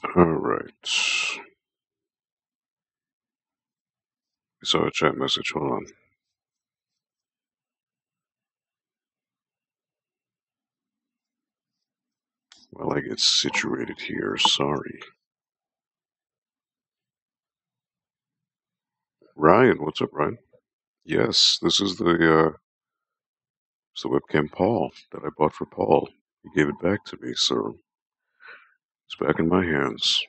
Alright. I saw a chat message. Hold on. While I get situated here, sorry. Ryan, what's up, Ryan? Yes, this is the webcam Paul that I bought for Paul. He gave it back to me, so it's back in my hands.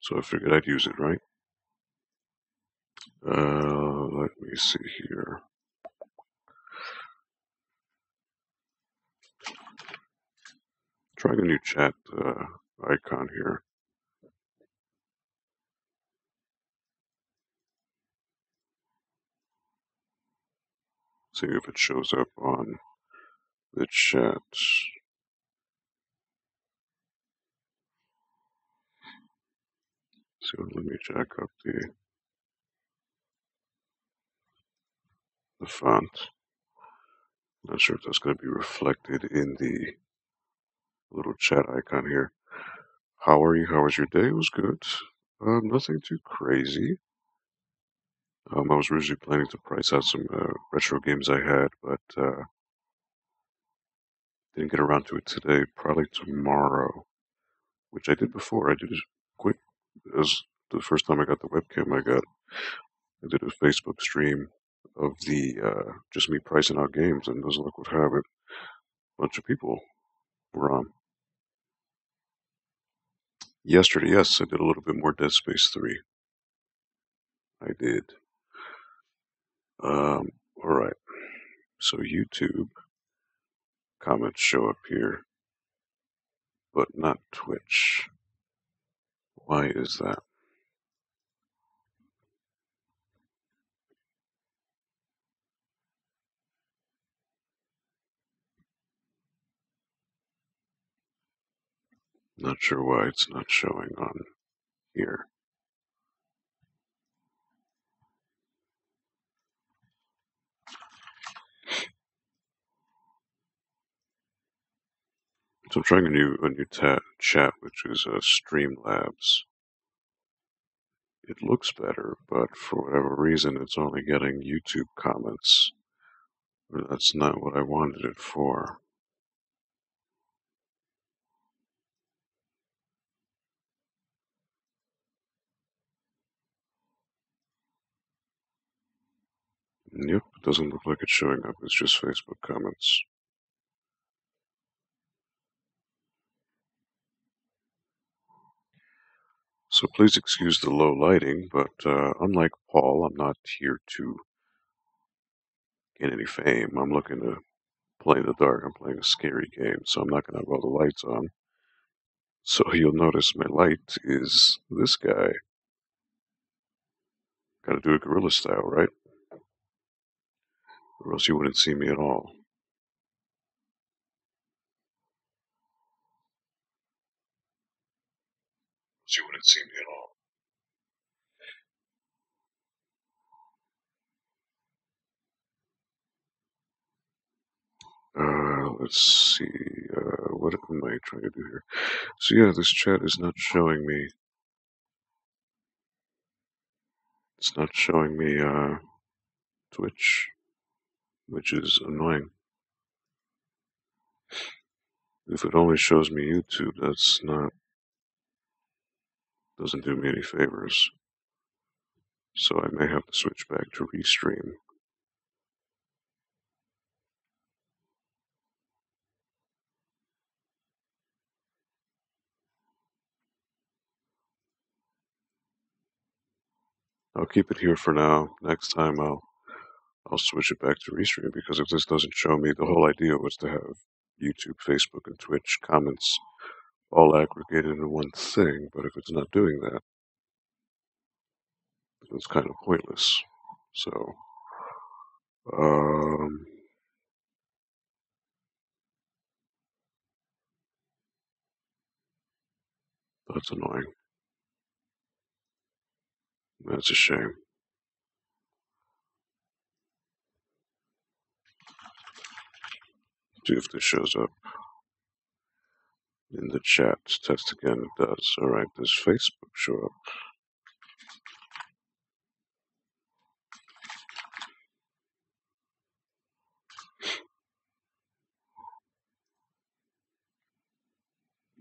So I figured I'd use it, right? Let me see here. Trying a new chat icon here. See if it shows up on the chat. So let me jack up the font. Not sure if that's going to be reflected in the little chat icon here. How are you? How was your day? It was good. Nothing too crazy. I was originally planning to price out some retro games I had, but didn't get around to it today. Probably tomorrow, which I did before. I did it quick. As the first time I got the webcam, I did a Facebook stream of the just me pricing out games, and as luck would have it, a bunch of people were on. Yesterday, yes, I did a little bit more Dead Space 3. I did. All right. So YouTube comments show up here, but not Twitch. Why is that? Not sure why it's not showing on here. So I'm trying a new chat, which is Streamlabs. It looks better, but for whatever reason, it's only getting YouTube comments. That's not what I wanted it for. Yep, it doesn't look like it's showing up. It's just Facebook comments. So please excuse the low lighting, but unlike Paul, I'm not here to get any fame. I'm looking to play in the dark. I'm playing a scary game, so I'm not going to have all the lights on. So you'll notice my light is this guy. Got to do it guerrilla style, right? Or else you wouldn't see me at all. You wouldn't see me at all. Let's see. What am I trying to do here? So yeah, this chat is not showing me. It's not showing me Twitch, which is annoying. If it only shows me YouTube, doesn't do me any favors. So I may have to switch back to Restream. I'll keep it here for now. Next time I'll switch it back to Restream, because if this doesn't show me, the whole idea was to have YouTube, Facebook, and Twitch comments all aggregated into one thing, but if it's not doing that, it's kind of pointless. So, that's annoying. That's a shame. See if this shows up. in the chat. Test again, it does. Alright, does Facebook show up?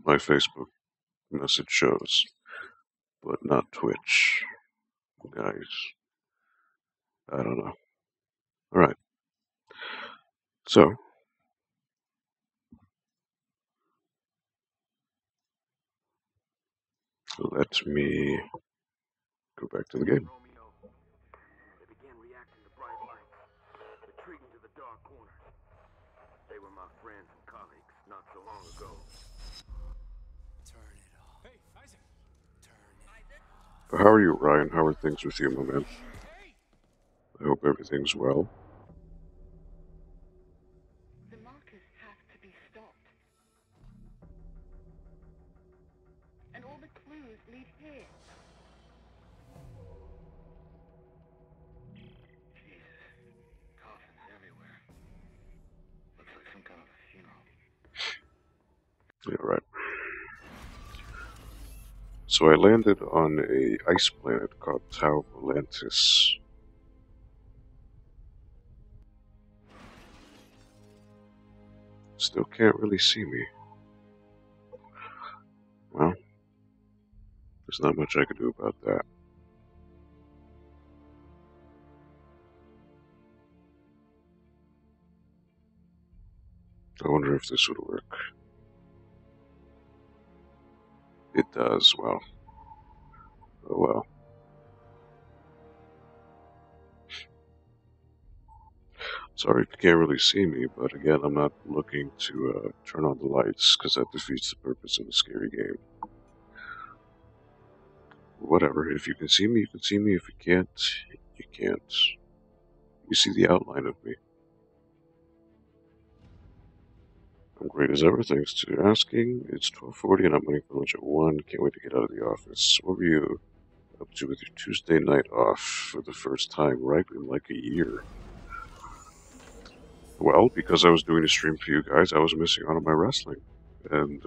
My Facebook message shows, but not Twitch. Guys, I don't know. Alright, so let me go back to the game. They began reacting to bright lights, retreating to the dark corners. They were my friends and colleagues not so long ago. Turn it off. Hey, Isaac. Turn it off. How are you, Ryan? How are things with you, my man? Hey! I hope everything's well. The markers have to be stopped. And all the clues lead here. Jesus. Coffins everywhere. Looks like some kind of a funeral. Yeah, right. So I landed on a ice planet called Tau Volantis. Still can't really see me. Well, there's not much I can do about that. I wonder if this would work. It does, well. Oh well. Sorry if you can't really see me, but again, I'm not looking to turn on the lights, because that defeats the purpose of a scary game. Whatever, if you can see me, you can see me. If you can't, you can't. You see the outline of me. I'm great as ever, thanks to asking. It's 12:40 and I'm waiting for lunch at 1. Can't wait to get out of the office. What were you up to with your Tuesday night off for the first time, right, in like a year? Well, because I was doing a stream for you guys, I was missing out on my wrestling. And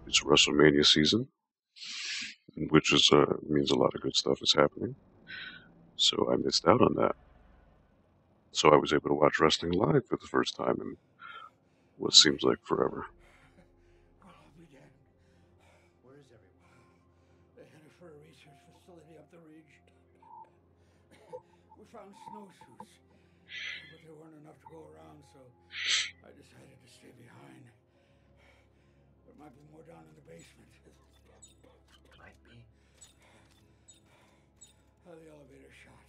it's WrestleMania season, which is means a lot of good stuff is happening. So I missed out on that. So I was able to watch wrestling live for the first time in what seems like forever. Well, I'll be damned. Where is everyone? They headed for a research facility up the ridge. We found snowsuits, but there weren't enough to go around, so I decided to stay behind. There might be more down in the basement. Might be. The elevator shot,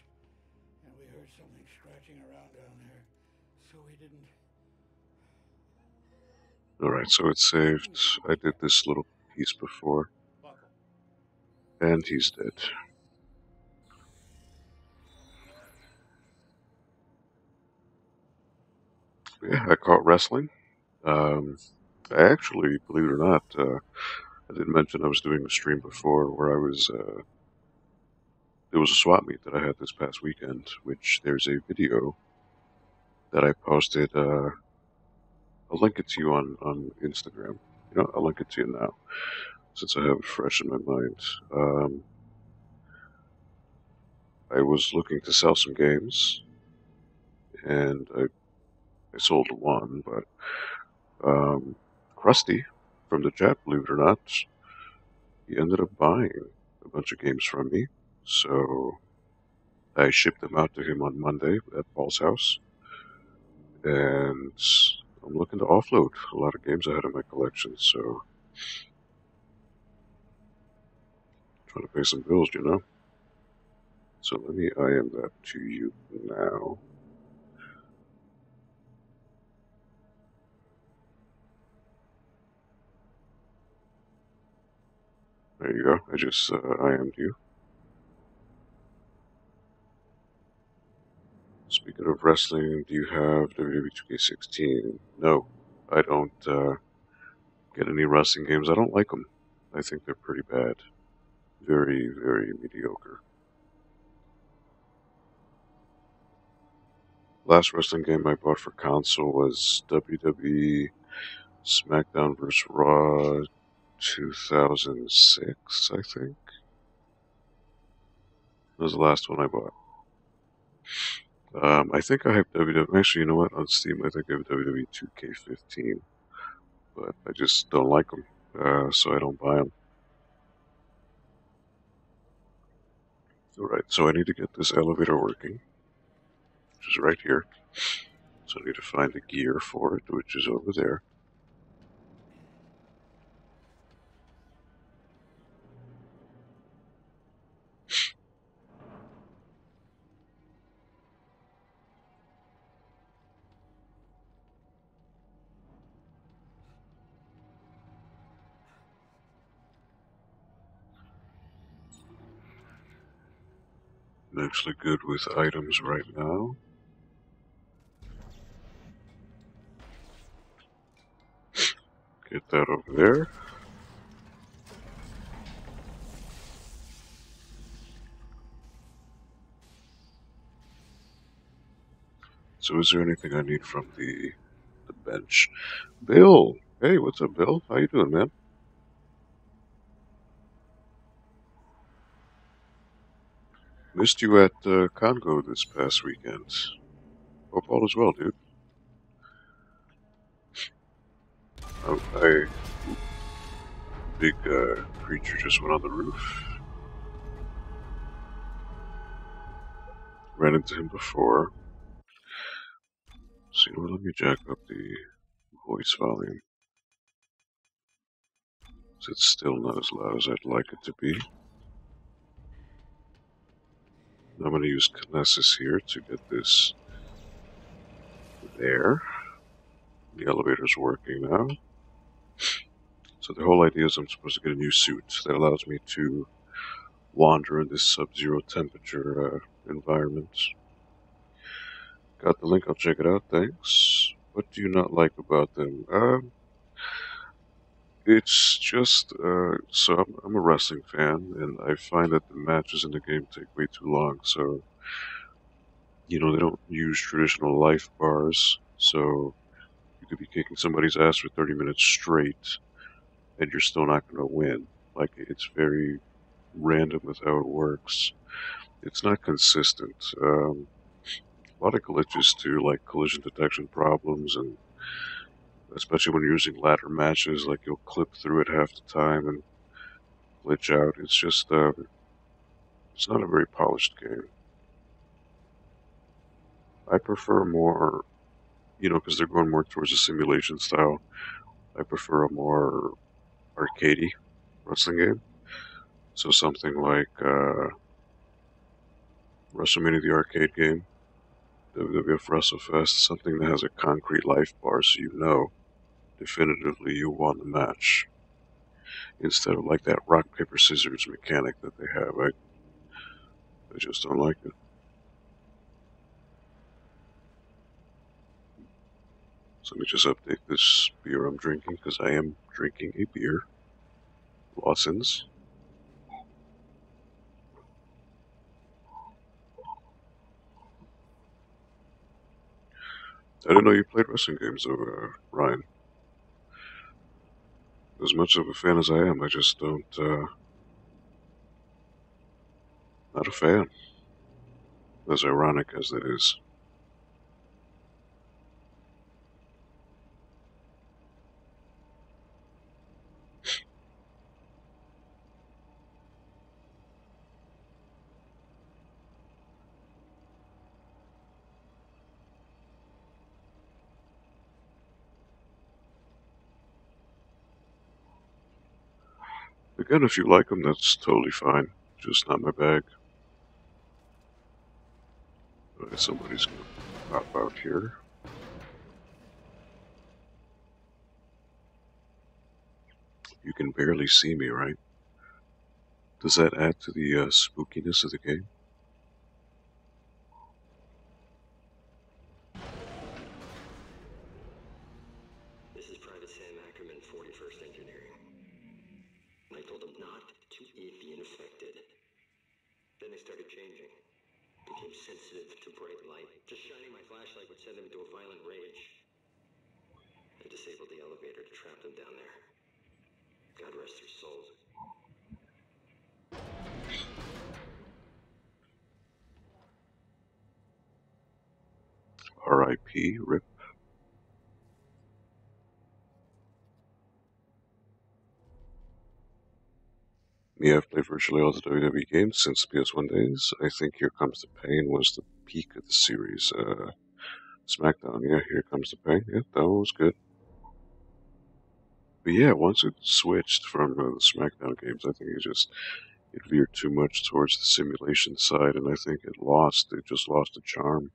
and we heard something scratching around down there, so we didn't. Alright, so it's saved. I did this little piece before. And he's dead. Yeah, I caught wrestling. I actually, believe it or not, I didn't mention I was doing a stream before where I was, there was a swap meet that I had this past weekend, which there's a video that I posted, I'll link it to you on Instagram. You know, I'll link it to you now, since I have it fresh in my mind. I was looking to sell some games, and I sold one, but Krusty from the chat, believe it or not, he ended up buying a bunch of games from me, so I shipped them out to him on Monday at Paul's house, and I'm looking to offload a lot of games I had in my collection, so trying to pay some bills, you know? So let me IM that to you now. There you go, I just IM'd you. Speaking of wrestling, do you have WWE 2K16? No, I don't get any wrestling games. I don't like them. I think they're pretty bad. Very, very mediocre. Last wrestling game I bought for console was WWE SmackDown vs. Raw 2006, I think. That was the last one I bought. I think I have WWE. Actually, you know what? On Steam, I think I have WWE 2K15, but I just don't like them, so I don't buy them. Alright, so I need to get this elevator working, which is right here. So I need to find the gear for it, which is over there. I'm actually good with items right now. Get that over there. So is there anything I need from the bench? Bill! Hey, what's up, Bill? How you doing, man? Missed you at Congo this past weekend. Hope all is well, dude. Big creature just went on the roof. Ran into him before. So, you know what, let me jack up the voice volume. So it's still not as loud as I'd like it to be. I'm going to use Kinesis here to get this there. The elevator's working now. So the whole idea is I'm supposed to get a new suit that allows me to wander in this sub-zero temperature environment. Got the link, I'll check it out, thanks. What do you not like about them? It's just, so I'm a wrestling fan, and I find that the matches in the game take way too long, so, you know, they don't use traditional life bars, so you could be kicking somebody's ass for 30 minutes straight, and you're still not going to win. Like, it's very random with how it works. It's not consistent. A lot of glitches too, like collision detection problems, and especially when you're using ladder matches, like you'll clip through it half the time and glitch out. It's just, it's not a very polished game. I prefer more, you know, because they're going more towards a simulation style. I prefer a more arcadey wrestling game. So something like WrestleMania the arcade game, WWF WrestleFest, something that has a concrete life bar so you know definitively you won the match. Instead of like that rock, paper, scissors mechanic that they have. I just don't like it. So let me just update this beer I'm drinking, because I am drinking a beer. Lawson's. I didn't know you played wrestling games though, Ryan. As much of a fan as I am, I just don't, not a fan. As ironic as that is. Again, if you like them, that's totally fine. Just not my bag. Alright, somebody's gonna pop out here. You can barely see me, right? Does that add to the spookiness of the game? This is Private Sam Ackerman, 41st Engineering. I told them not to eat the infected. Then they started changing. Became sensitive to bright light. Just shining my flashlight would send them into a violent rage. who disabled the elevator to trap them down there. God rest their souls. R.I.P. Rip. Me, I've played virtually all the WWE games since the PS1 days. I think Here Comes the Pain was the peak of the series. SmackDown, yeah, Here Comes the Pain. Yeah, that one was good. But yeah, once it switched from the SmackDown games, I think it veered too much towards the simulation side, and I think it just lost the charm.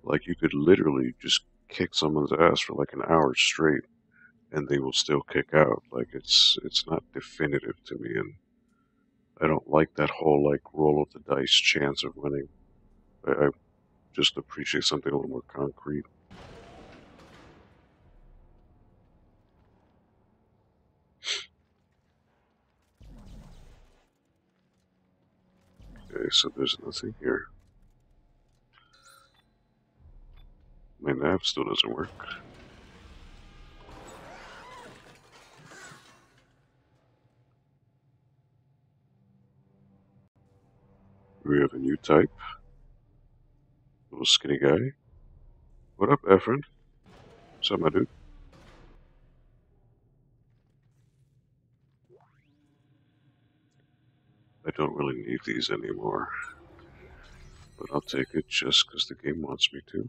Like, you could literally just kick someone's ass for like an hour straight, and they will still kick out. Like, it's not definitive to me, and I don't like that whole, like, roll of the dice chance of winning. I just appreciate something a little more concrete. Okay, so there's nothing here. My nav still doesn't work. We have a new type. Little skinny guy. What up, Efren? What's up, my dude? I don't really need these anymore, but I'll take it just because the game wants me to.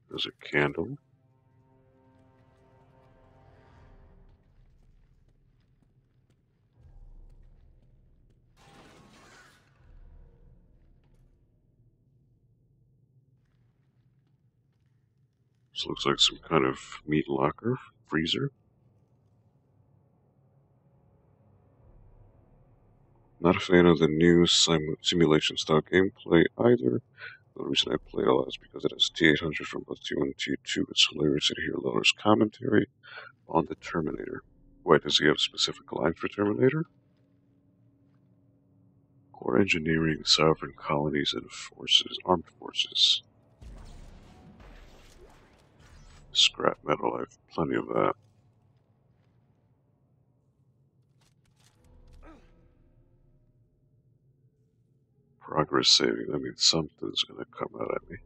There's a candle. This looks like some kind of meat locker, freezer. Not a fan of the new simulation style gameplay either. The reason I play it a lot is because it has T800 from both T1 and T2. It's hilarious to hear Leller's commentary on the Terminator. Why, does he have specific lines for Terminator? Core engineering, sovereign colonies, and forces, armed forces. Scrap metal, I have plenty of that. Progress saving, that means something's gonna come out at me.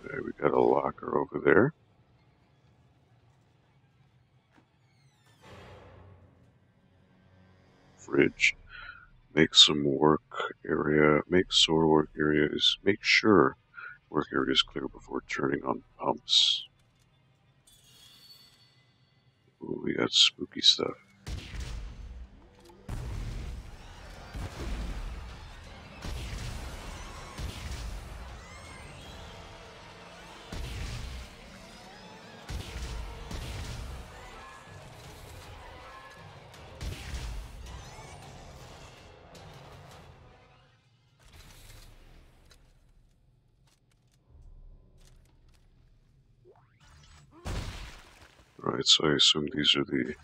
Okay, we got a locker over there. Fridge. Make some work area, make sore work areas, make sure work area is clear before turning on pumps. Ooh, we got spooky stuff. Alright, so I assume these are the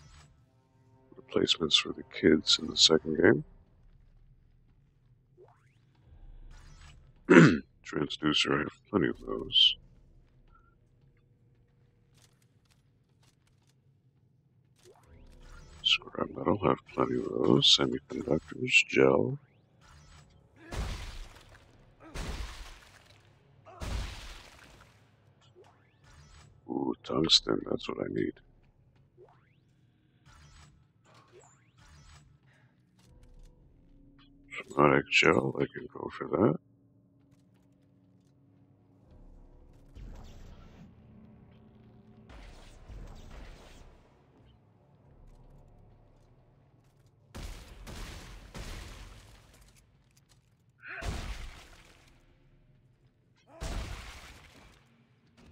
replacements for the kids in the second game. Transducer, I have plenty of those. Scrap metal, have plenty of those. Semiconductors, gel. Ooh, tungsten, that's what I need. Hypnotic gel, I can go for that.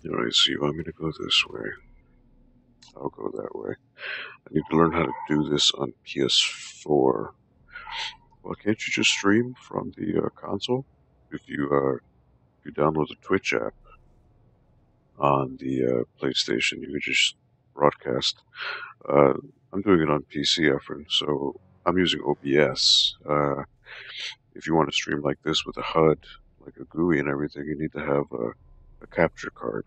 Alright, so you want me to go this way? I'll go that way. I need to learn how to do this on PS4. Well, can't you just stream from the console if you you download the Twitch app on the PlayStation, you can just broadcast. I'm doing it on PC, Efren, so I'm using OBS. If you want to stream like this with a HUD, like a GUI and everything, you need to have a capture card.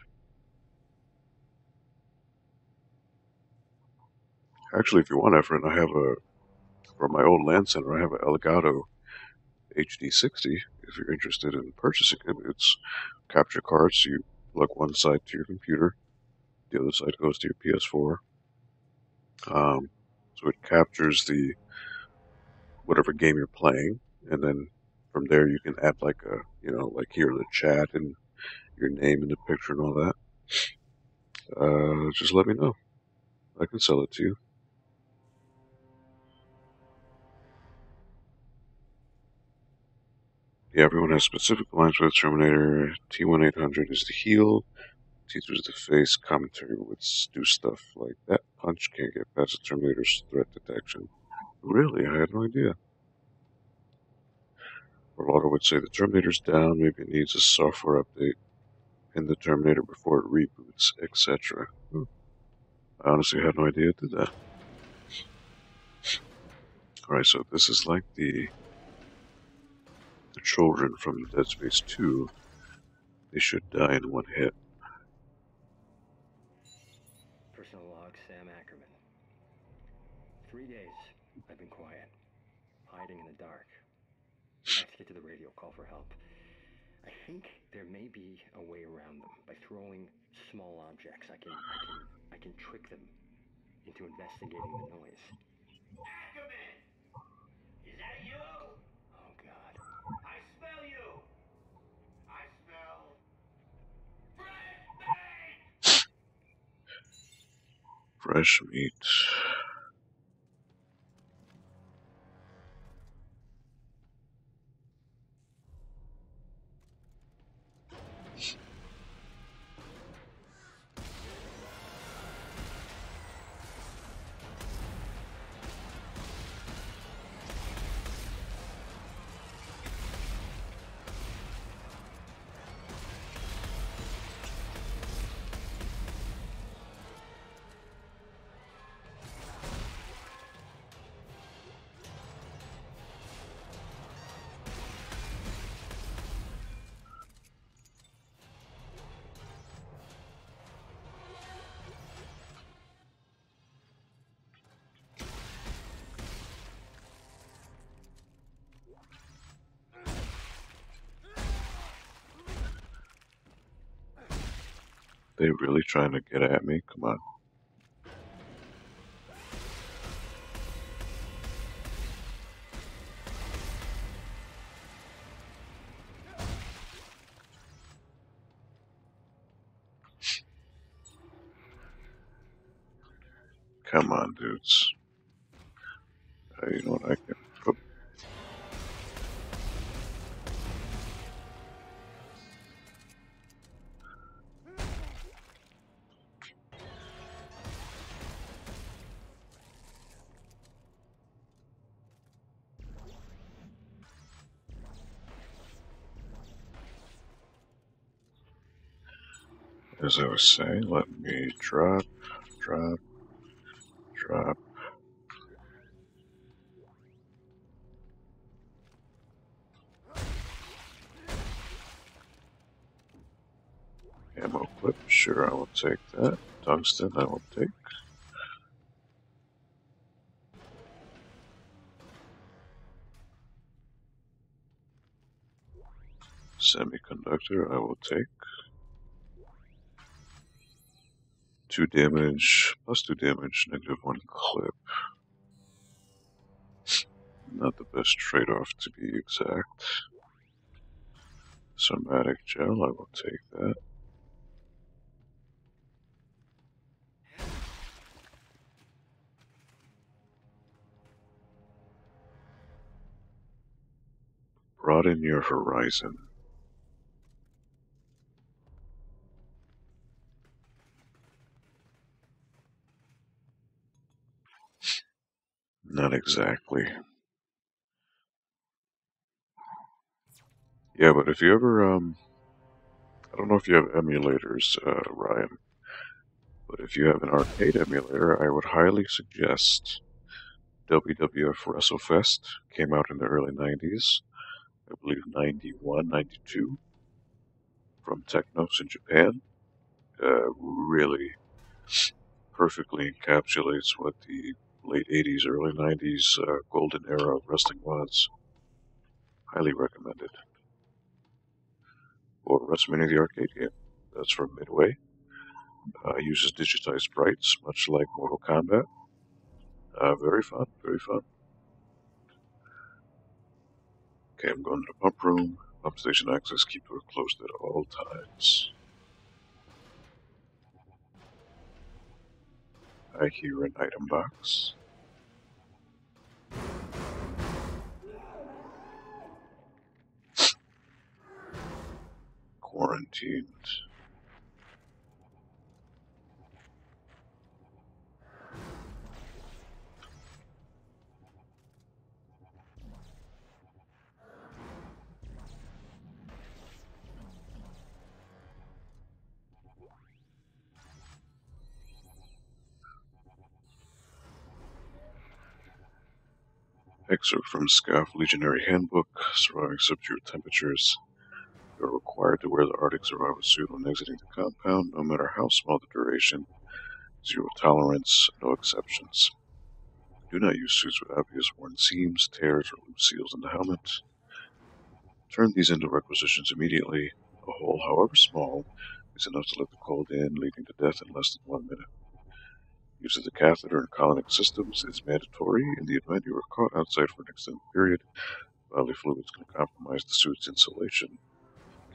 Actually, if you want, Efren, I have from my old LAN center, I have an Elgato HD60. If you're interested in purchasing it, it's capture cards. So you plug one side to your computer, the other side goes to your PS4. So it captures the whatever game you're playing, and then from there you can add like like here the chat and your name in the picture and all that. Just let me know. I can sell it to you. Yeah, everyone has specific lines for the Terminator. T1800 is the heel. T2 is the face. Commentary would do stuff like that punch can't get past the Terminator's threat detection. Really? I had no idea. Orlando would say the Terminator's down, maybe it needs a software update in the Terminator before it reboots, etc. I honestly had no idea it did that. Alright, so this is like the children from Dead Space 2. They should die in one hit. Personal log, Sam Ackerman. 3 days, I've been quiet, hiding in the dark. I have to get to the radio, call for help. I think there may be a way around them by throwing small objects. I can trick them into investigating the noise. Ackerman! Is that you? Oh, God. I smell you! I smell... fresh meat! Fresh meat. They really trying to get at me? Come on. Come on, dudes. You know what I can... Oh. As I was saying, let me drop. Ammo clip, sure, I will take that. Tungsten, I will take. Semiconductor, I will take. 2 damage, plus 2 damage, -1 clip. Not the best trade-off to be exact. Somatic gel, I will take that. Broaden your horizon. Not exactly. Yeah, but if you ever I don't know if you have emulators, Ryan, but if you have an arcade emulator, I would highly suggest WWF WrestleFest. Came out in the early 90s, I believe 91, 92, from Technos in Japan. Really perfectly encapsulates what the late 80s, early 90s golden era of wrestling was. Highly recommended. Or WrestleMania the arcade game. That's from Midway. Uses digitized sprites, much like Mortal Kombat. Very fun, very fun. Okay, I'm going to the pump room. Pump station access, keep door closed at all times. I hear an item box. Quarantined. Excerpt from Scaff Legionary Handbook. Surviving sub-zero temperatures. You are required to wear the Arctic Survival suit when exiting the compound, no matter how small the duration. Zero tolerance, no exceptions. Do not use suits with obvious worn seams, tears, or loose seals in the helmet. Turn these into requisitions immediately. A hole, however small, is enough to let the cold in, leading to death in less than 1 minute. Use of the catheter and colonic systems is mandatory in the event you are caught outside for an extended period. Bodily fluids can compromise the suit's insulation.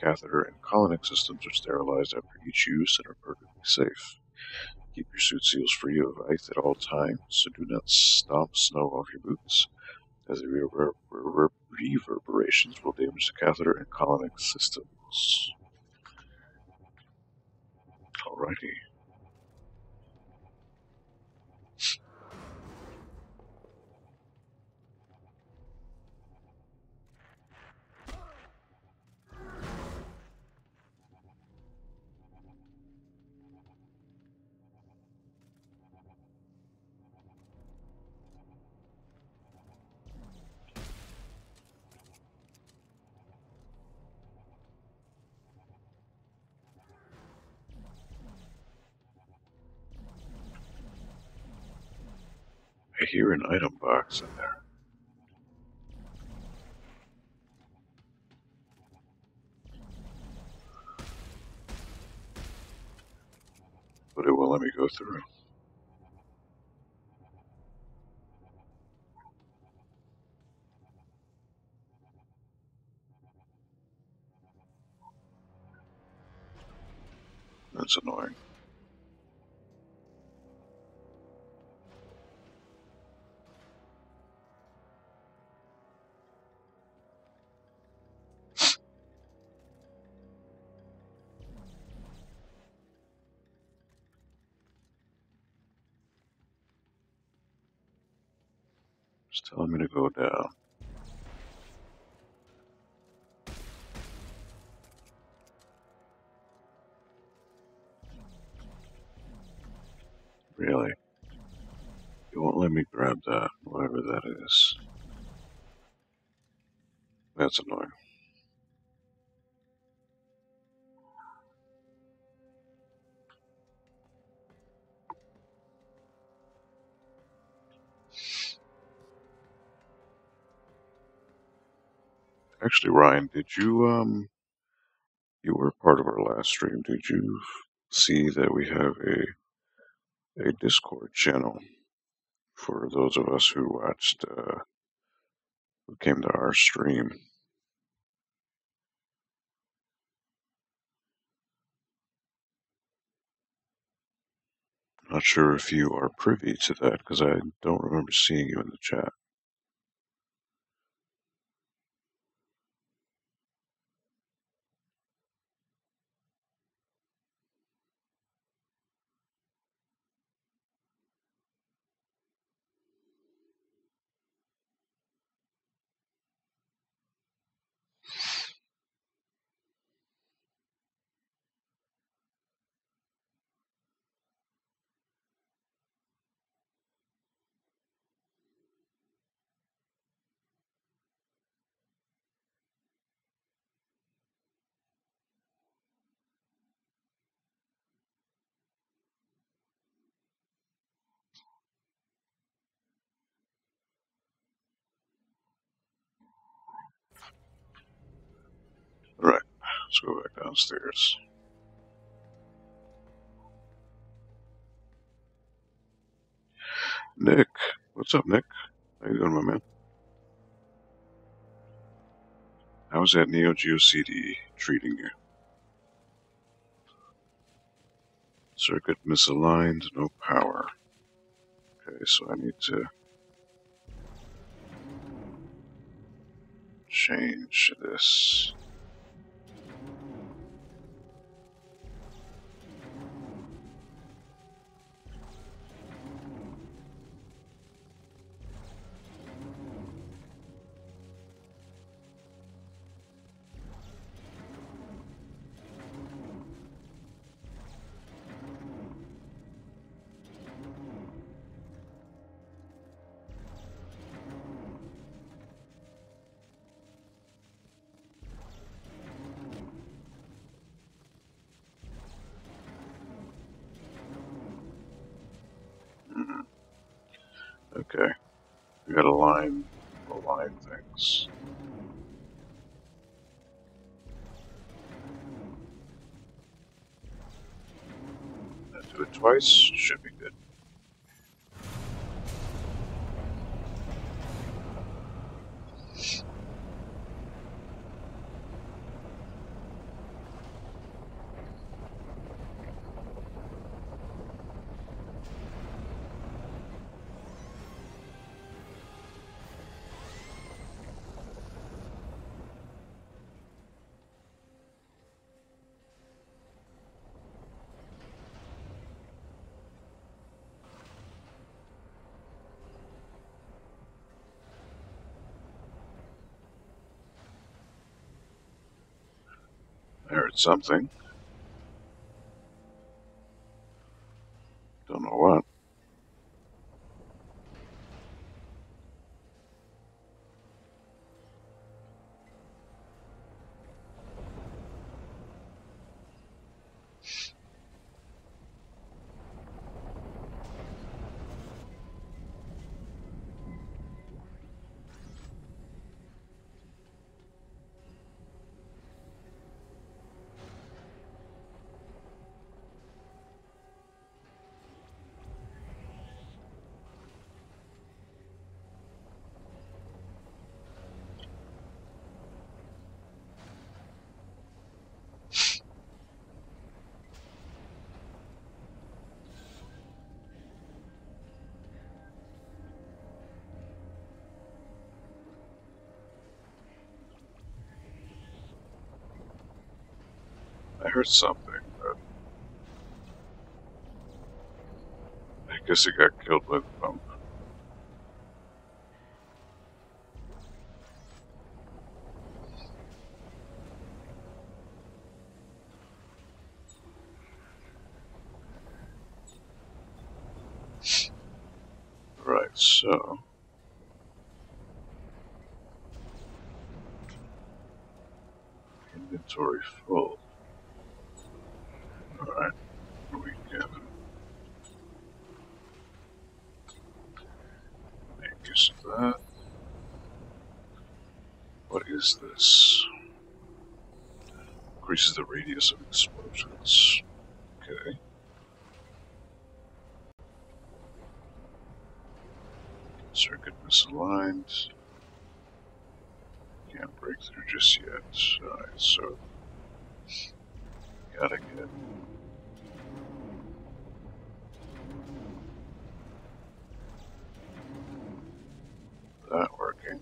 Catheter and colonic systems are sterilized after each use and are perfectly safe. Keep your suit seals free of ice at all times, so do not stomp snow off your boots, as the reverberations will damage the catheter and colonic systems. Alrighty. I hear an item box in there. But it won't let me go through. That's annoying. It's telling me to go down. Really? It won't let me grab that, whatever that is. That's annoying. Actually, Ryan, did you, you were part of our last stream. Did you see that we have a Discord channel for those of us who watched, who came to our stream? Not sure if you are privy to that, because I don't remember seeing you in the chat. Let's go back downstairs. Nick, what's up, Nick? How you doing, my man? How's that Neo Geo CD treating you? Circuit misaligned, no power. Okay, so I need to change this. Okay, we gotta align things. Do it twice, should be good. I heard something. Don't know what. I heard something, but I guess he got killed by the pump. Right, so inventory full. Alright, we can make use of that. What is this? Increases the radius of explosions. Okay. Circuit misaligned. Can't break through just yet. Alright, so gotta get that working.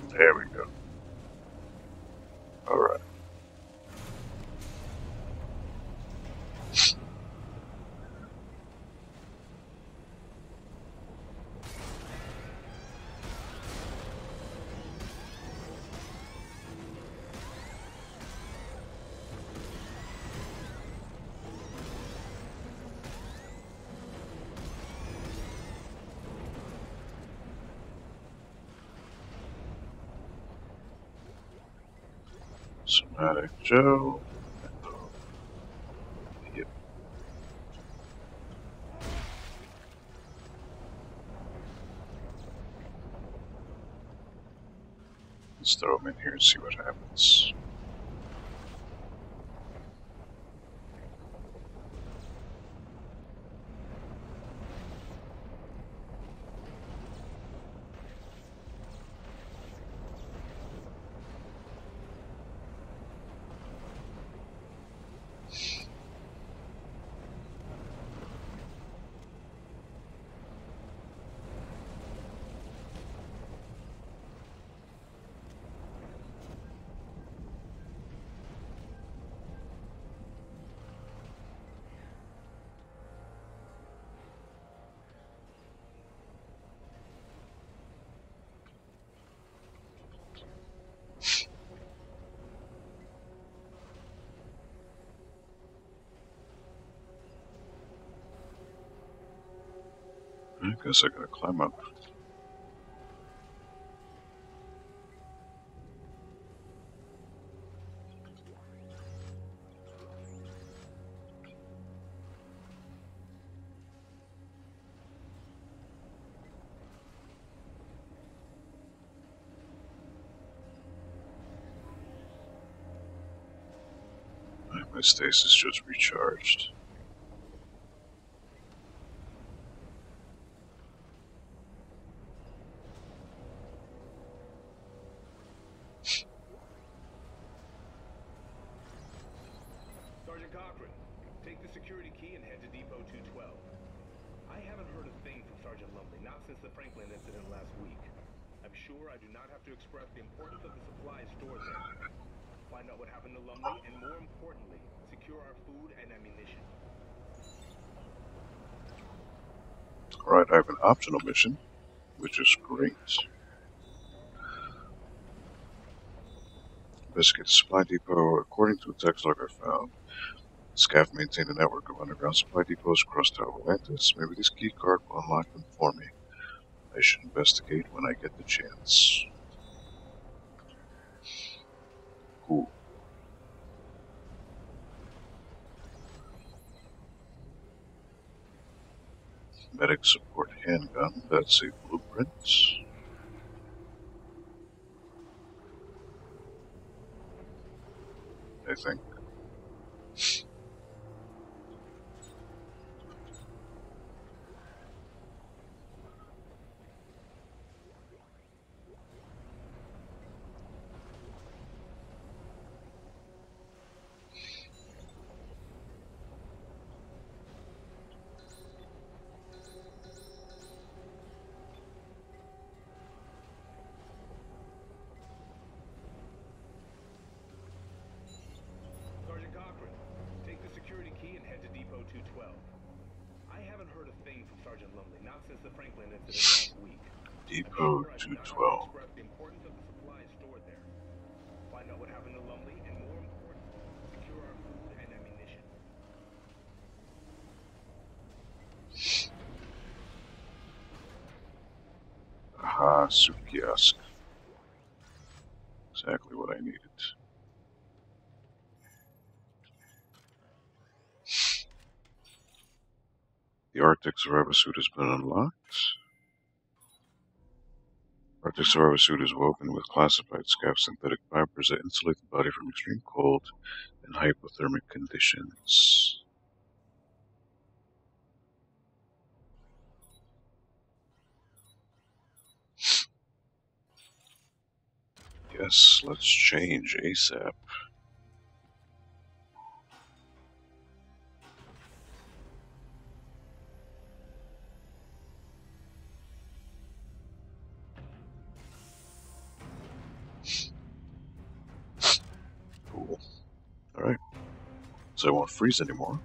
There we go. Alright. Automatic gel. Yep. Let's throw them in here and see what happens. I guess I gotta climb up. My stasis just recharged. Sergeant Cochran, take the security key and head to Depot 212. I haven't heard a thing from Sergeant Lumley, not since the Franklin incident last week. I'm sure I do not have to express the importance of the supplies stored there. Find out what happened to Lumley, and more importantly, secure our food and ammunition. Alright, I have an optional mission, which is great. Investigate the supply depot. According to a text log I found, SCAF maintained a network of underground supply depots across Tau Volantis. Maybe this key card will unlock them for me. I should investigate when I get the chance. Cool. Medic support handgun. That's a blueprint. I think. Sergeant Cochran, take the security key and head to Depot 212. I haven't heard a thing from Sergeant Lumley, not since the Franklin incident last week. Depot I'm sure I do not have to 212. express the importance of the supplies stored there. Find out what happened to Lumley, and more importantly, secure our food and ammunition. Aha, soup kiosk. Exactly what I needed. The Arctic Survivor suit has been unlocked. Arctic Survivor suit is woven with classified SCAF synthetic fibers that insulate the body from extreme cold and hypothermic conditions. Yes, let's change ASAP. Cool. Alright. So I won't freeze anymore.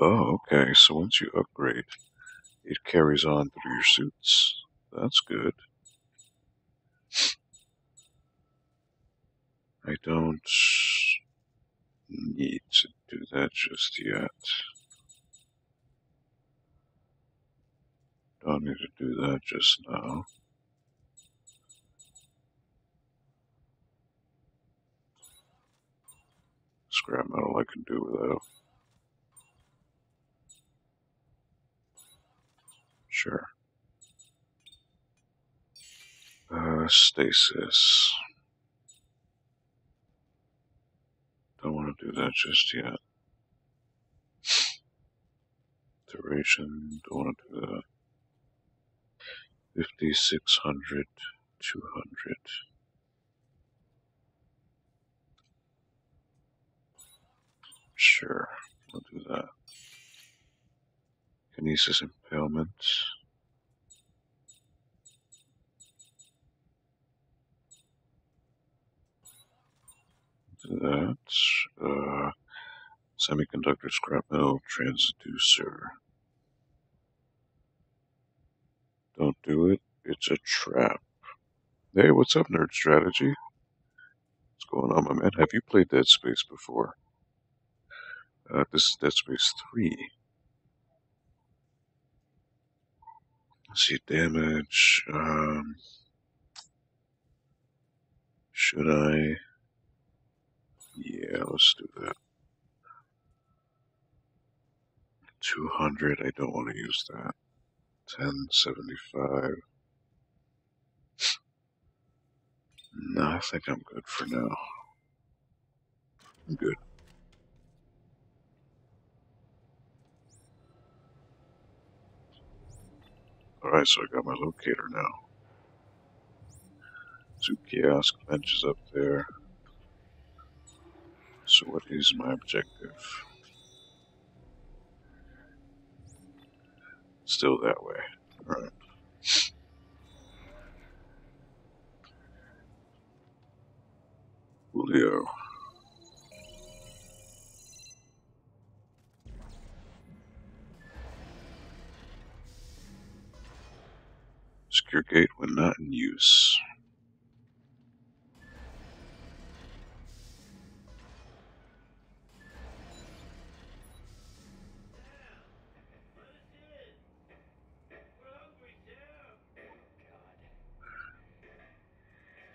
Oh, okay. So once you upgrade, it carries on through your suits. That's good. I don't need to do that just yet. Don't need to do that just now. Scrap metal I can do without. Sure. Stasis. Don't want to do that just yet. Duration, don't want to do that. 50, 600, 200. Sure, we'll do that. Kinesis impalement. Do that. Semiconductor scrap metal transducer. Don't do it. It's a trap. Hey, what's up, Nerd Strategy? What's going on, my man? Have you played Dead Space before? This is Dead Space 3. Let's see, damage. Should I? Yeah, let's do that. 200, I don't want to use that. 1075. No, I think I'm good for now. I'm good. Alright, so I got my locator now. 2 kiosk benches up there. So what is my objective? Still that way. Alright. Julio. Secure gate when not in use.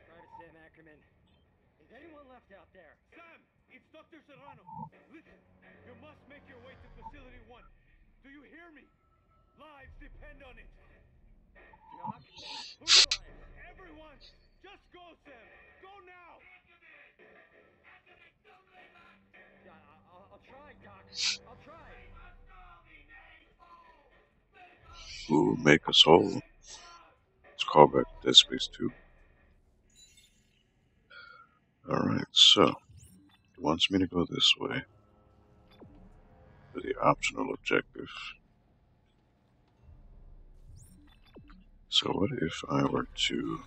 Private Sam Ackerman. Is anyone left out there? Sam, it's Dr. Serrano. Listen, you must make your way to Facility 1. Do you hear me? Lives depend on it. Doc? Who's alive? Everyone, just go, Sam. Go now. I'll try, Doc. I'll try. Ooh, make us whole. Let's call back to Dead Space 2. Alright, so. It wants me to go this way. For the optional objective. So what if I were to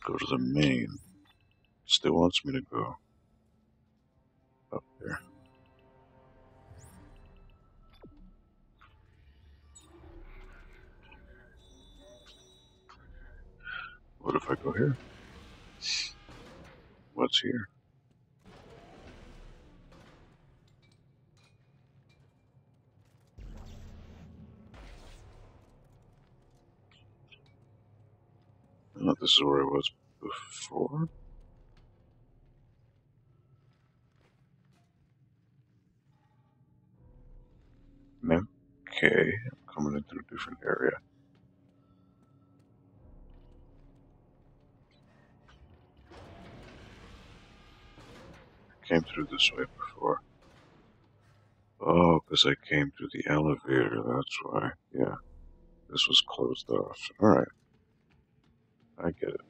go to the main? Still wants me to go up there. What if I go here? What's here? Oh, this is where I was before. Okay, I'm coming into a different area. Came through this way before. Oh, because I came through the elevator, that's why. Yeah, this was closed off. Alright, I get it.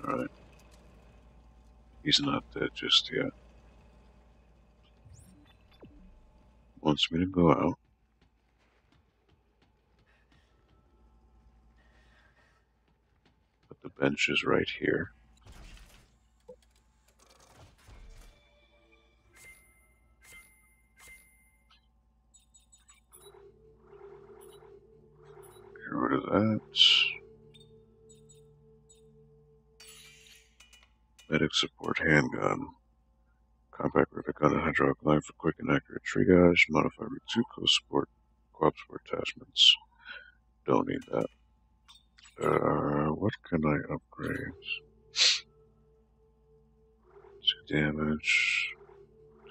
Alright. He's not dead just yet. Wants me to go out. But the bench is right here. Get rid of that. Medic support handgun. Compact rivet gun and hydraulic line for quick and accurate triage. Modified with 2 close support, quad support attachments. Don't need that. What can I upgrade? 2 damage.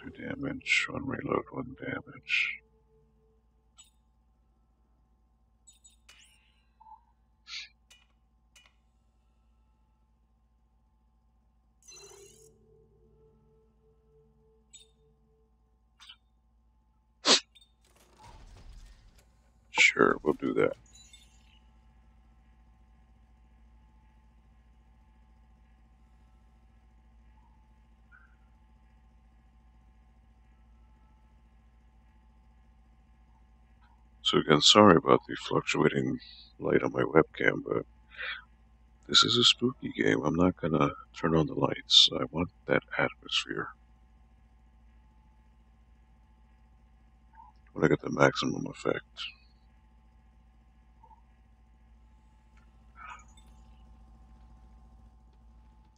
2 damage. 1 reload, 1 damage. Sure, we'll do that. So again, sorry about the fluctuating light on my webcam, but this is a spooky game. I'm not gonna turn on the lights. I want that atmosphere. I want to get the maximum effect.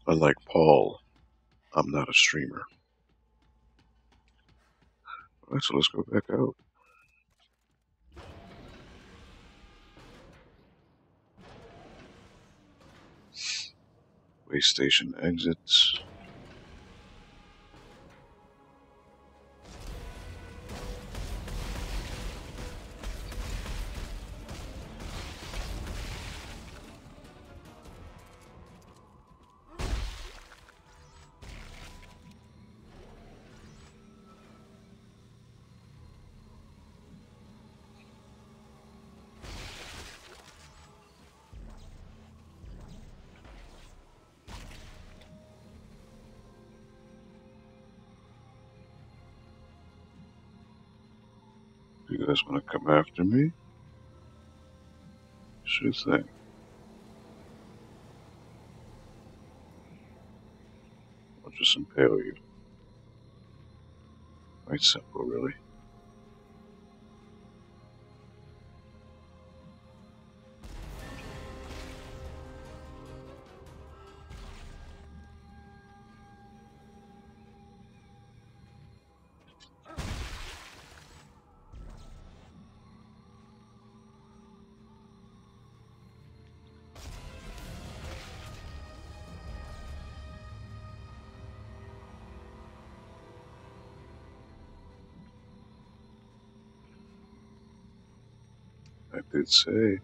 Unlike Paul, I'm not a streamer. Alright, so let's go back out. Way station exits. You guys want to come after me? Sure thing. I'll just impale you. Quite simple, really. I did say.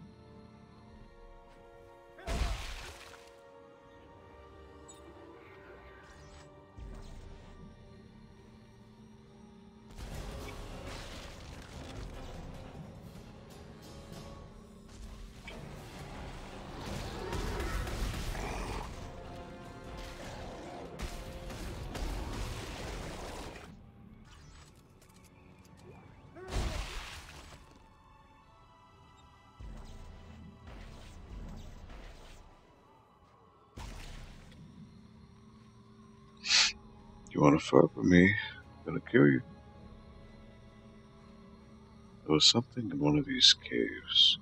You want to fuck with me? I'm gonna kill you. There was something in one of these caves.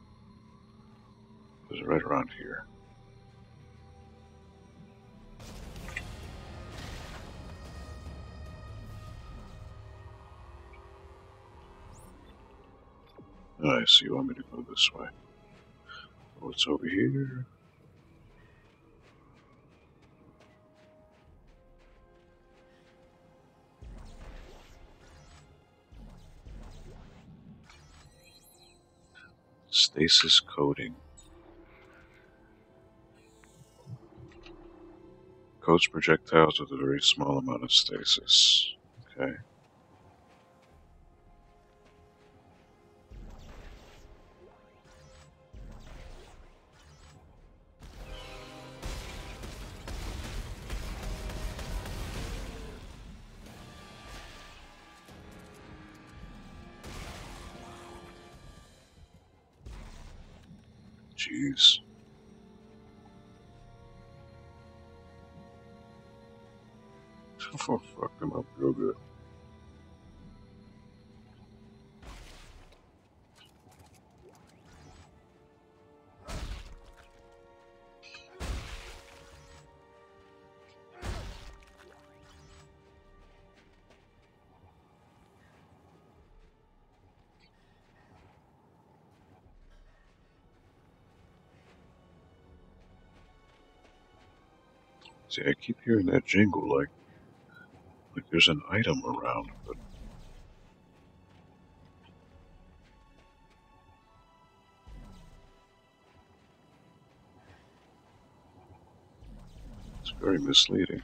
It was right around here. Alright, so you want me to go this way. What's over here? Stasis coding. Codes projectiles with a very small amount of stasis. Okay. Jeez. Oh, fucked him up real good. See, I keep hearing that jingle like there's an item around, but it's very misleading.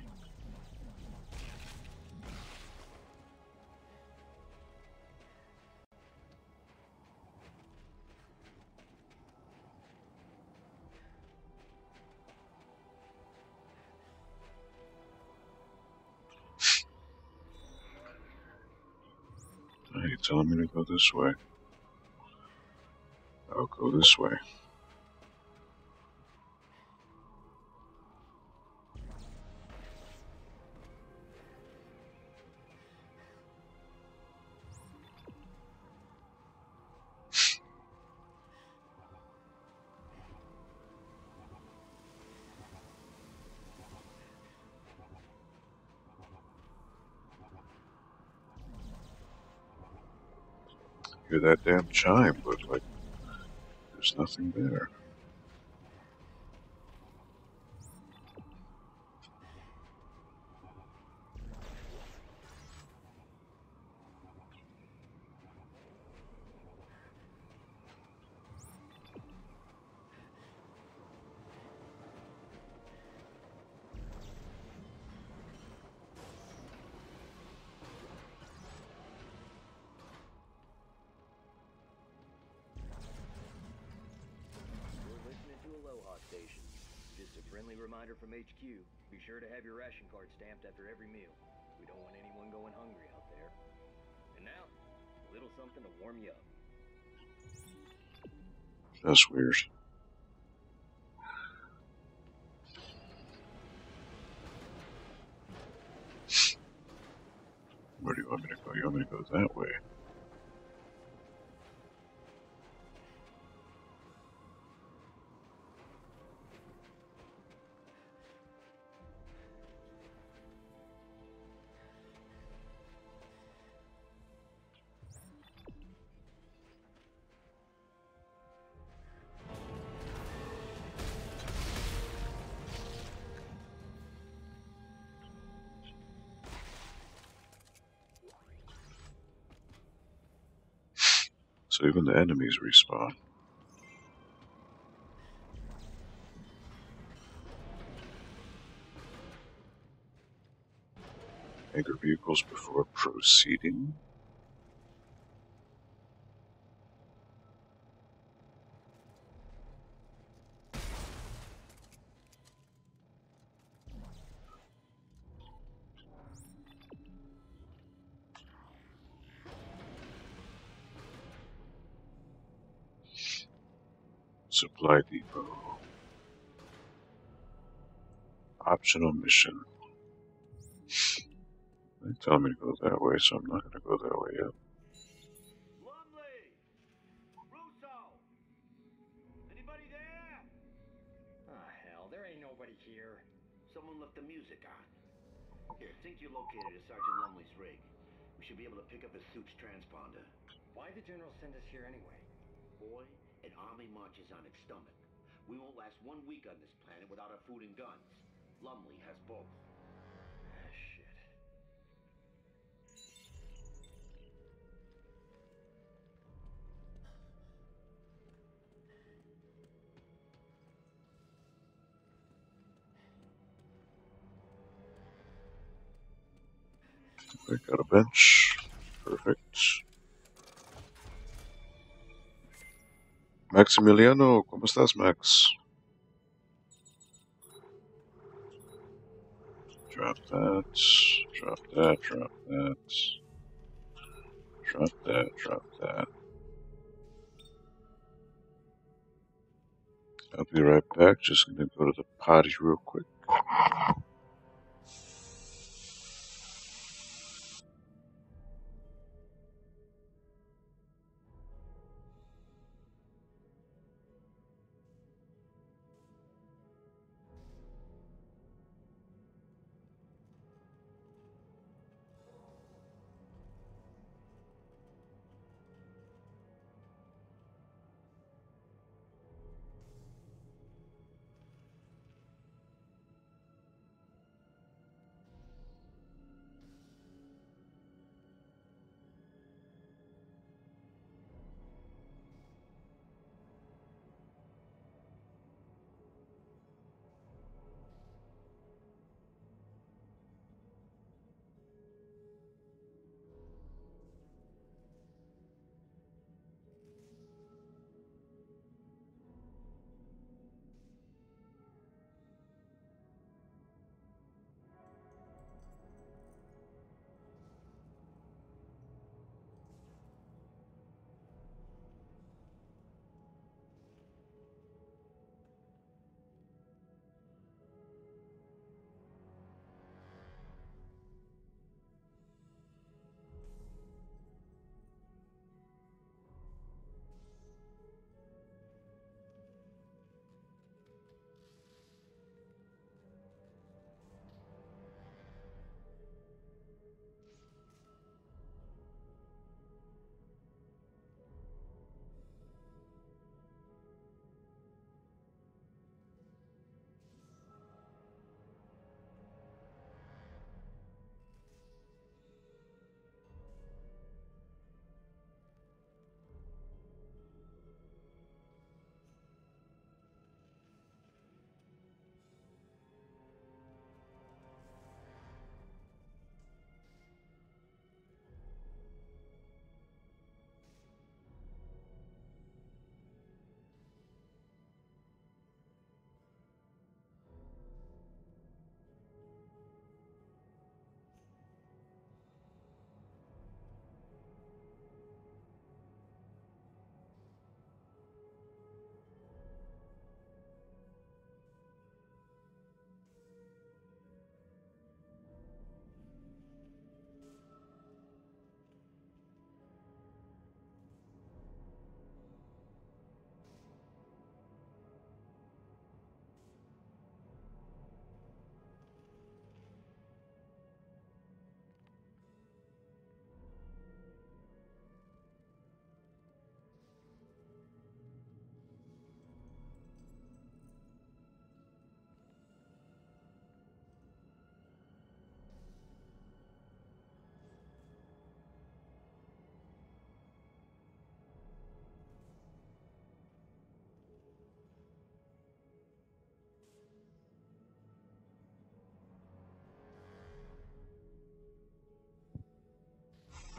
Are you telling me to go this way? I'll go this way. Hear that damn chime, but like, there's nothing there. Station. Just a friendly reminder from HQ. Be sure to have your ration card stamped after every meal. We don't want anyone going hungry out there. And now, a little something to warm you up. That's weird. Where do you want me to go? You want me to go that way? So even the enemies respawn. Anchor vehicles before proceeding. Supply depot. Optional mission. They tell me to go that way, so I'm not going to go that way yet. Lumley! Russo! Anybody there? Ah, hell, there ain't nobody here. Someone left the music on. Here, think you're located at Sergeant Lumley's rig. We should be able to pick up his soup's transponder. Why'd the General send us here anyway? Boy, an army marches on its stomach. We won't last 1 week on this planet without our food and guns. Lumley has both. Ah, shit. I got a bench. Perfect. Maximiliano, ¿cómo estás, Max? Drop that. Drop that. Drop that. Drop that. Drop that. I'll be right back. Just gonna go to the potty real quick.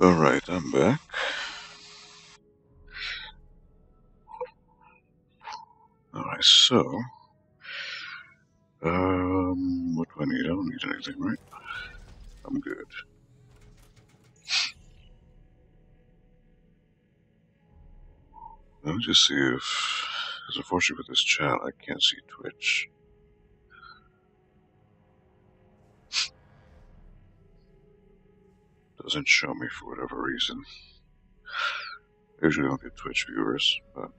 Alright, I'm back. Alright, so... what do I need? I don't need anything, right? I'm good. Let me just see if... Because unfortunately with this chat, I can't see Twitch. Doesn't show me for whatever reason. I usually don't get Twitch viewers, but...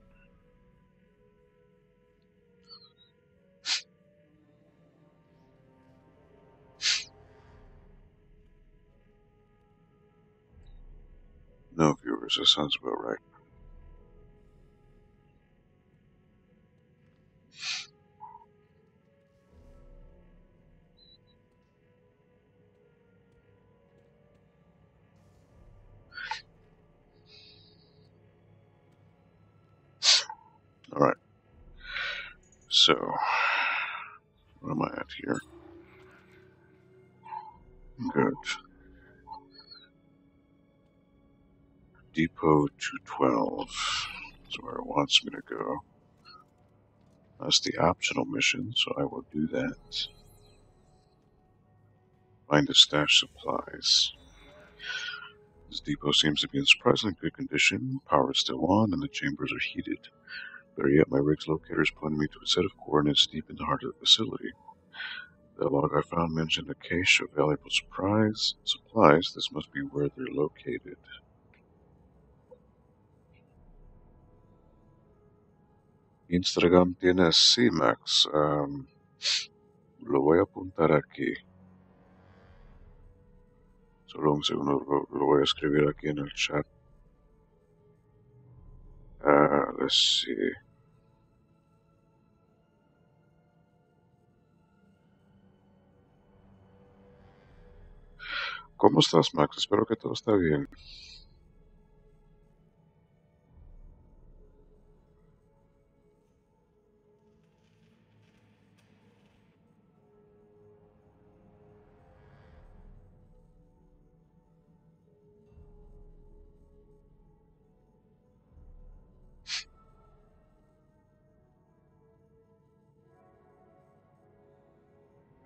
No viewers, that sounds about right. Alright. So... What am I at here? Good. Depot 212 is where it wants me to go. That's the optional mission, so I will do that. Find the stash supplies. This depot seems to be in surprisingly good condition. Power is still on and the chambers are heated. Better yet, my rig's locators pointed me to a set of coordinates deep in the heart of the facility. The log I found mentioned a cache of valuable supplies. This must be where they're located. Instagram tienes, sí, Max. Lo voy a apuntar aquí. Solo un segundo, lo voy a escribir aquí en el chat. Let's see. ¿Cómo estás, Max? Espero que todo está bien.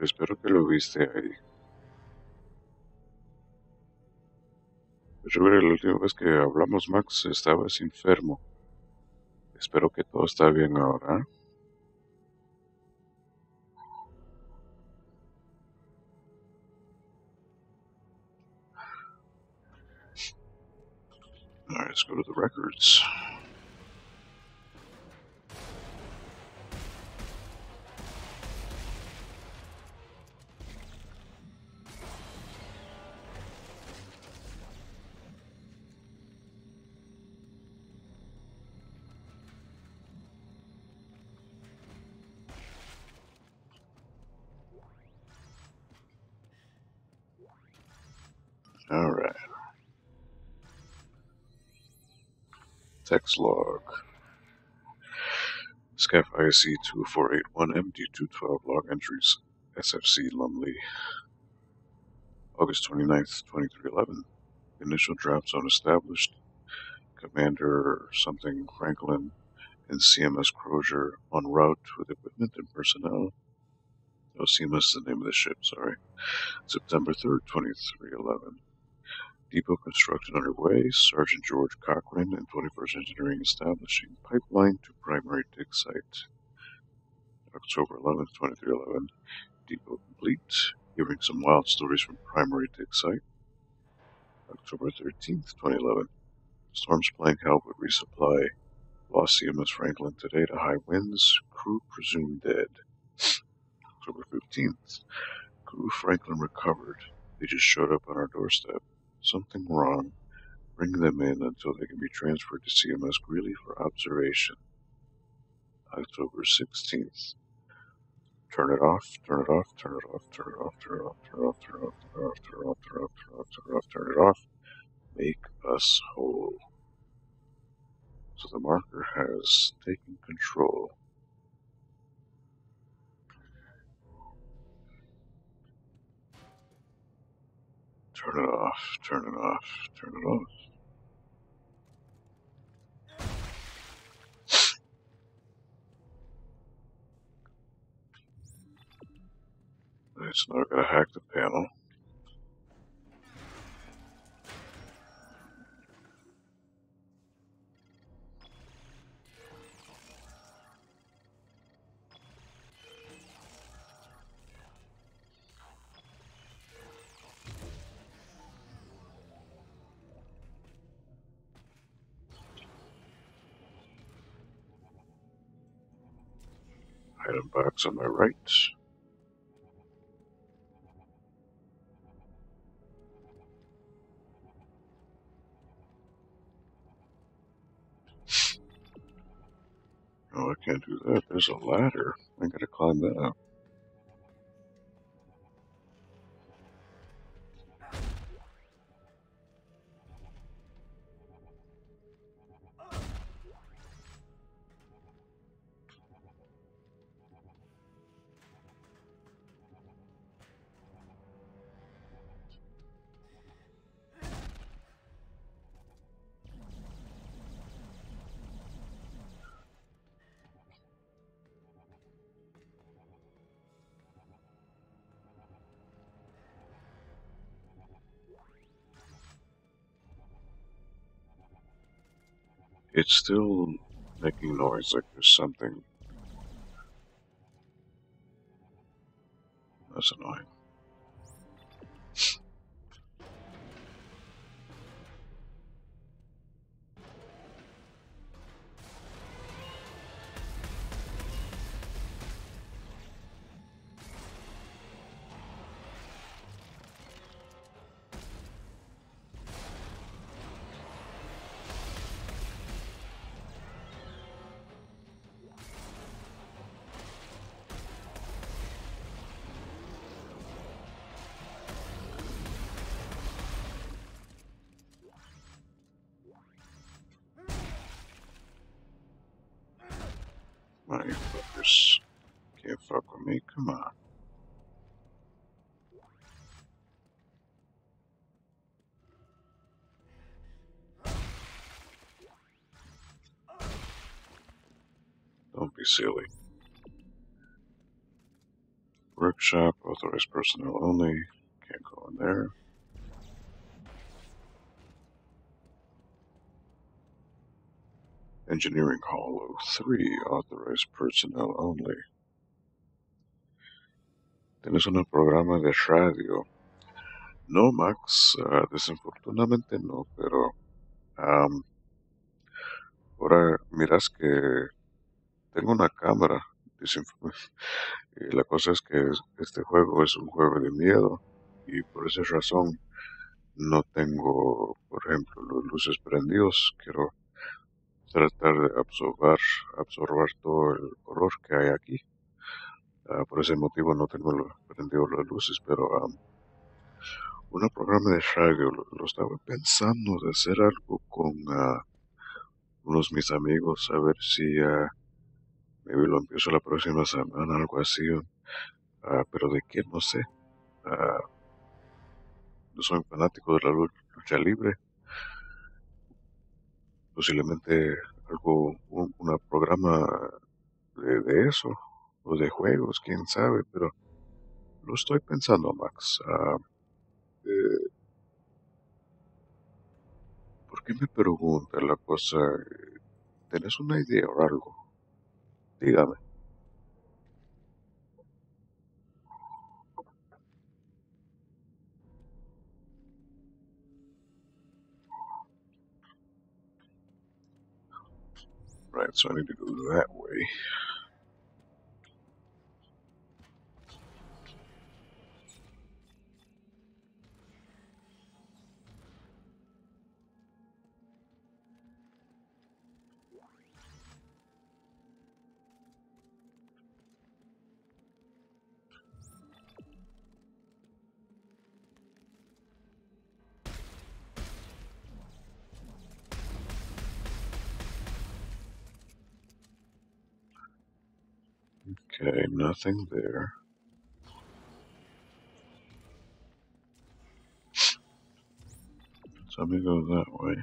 Espero que lo viste ahí. Yo creo que la última vez que hablamos, Max, estabas enfermo. Espero que todo está bien ahora. Alright, let's go to the records. Alright. Text log. Scav IC 2481 MD212 log entries. SFC Lumley. August 29th, 2311. Initial drop zone established. Commander something Franklin and CMS Crozier en route with equipment and personnel. Oh, CMS is the name of the ship, sorry. September 3rd, 2311. Depot construction underway. Sergeant George Cochran and 21st Engineering establishing pipeline to primary dig site. October 11th, 2311. Depot complete. Hearing some wild stories from primary dig site. October 13th, 2011. Storms playing hell with resupply. Lost CMS Franklin today to high winds. Crew presumed dead. October 15th. Crew Franklin recovered. They just showed up on our doorstep. Something wrong. Bring them in until they can be transferred to CMS Greeley for observation. October 16th. Turn it off, turn it off, turn it off, turn it off, turn it off, turn it off, turn it off, turn it off, turn it off, turn it off, turn it off, turn it off, turn it off. Make us whole. So the marker has taken control. Turn it off, turn it off, turn it off. Alright, so now I've got to hack the panel. Item box on my right. Oh, I can't do that. There's a ladder. I gotta climb that up. It's still making noise like there's something. That's annoying. My fuckers can't fuck with me. Come on. Don't be silly. Workshop, authorized personnel only. Can't go in there. Engineering Hall 03, authorized personnel only. Tienes un programa de radio. No, Max, desafortunadamente no, pero ahora miras que tengo una cámara. Y la cosa es que este juego es un juego de miedo y por esa razón no tengo, por ejemplo, los luces prendidos. Quiero tratar de absorber todo el horror que hay aquí. Por ese motivo no tengo prendido las luces, pero un programa de radio lo estaba pensando de hacer algo con unos mis amigos, a ver si maybe lo empiezo la próxima semana, algo así, pero de qué no sé. Ah, no soy un fanático de la lucha libre, posiblemente algo, un programa de eso, o de juegos, quién sabe, pero lo estoy pensando, Max. Eh, ¿Por qué me pregunta la cosa? ¿Tenés una idea o algo? Dígame. Right, so I need to go that way. Okay, nothing there. So let me go that way.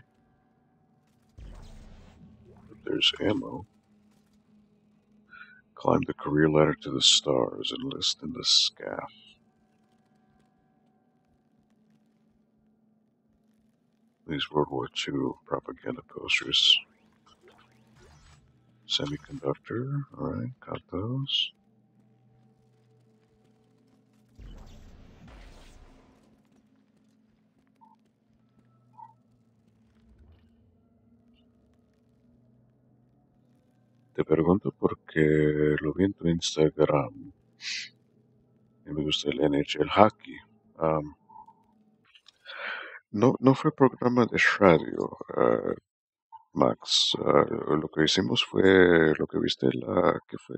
But there's ammo. Climb the career ladder to the stars. Enlist in the SCAF. These World War II propaganda posters. Semiconductor. Alright, got those. Te pregunto porque lo vi en tu Instagram y me gusta el NHL Hockey. No fue programa de radio, Max. Lo que hicimos fue lo que viste que fue,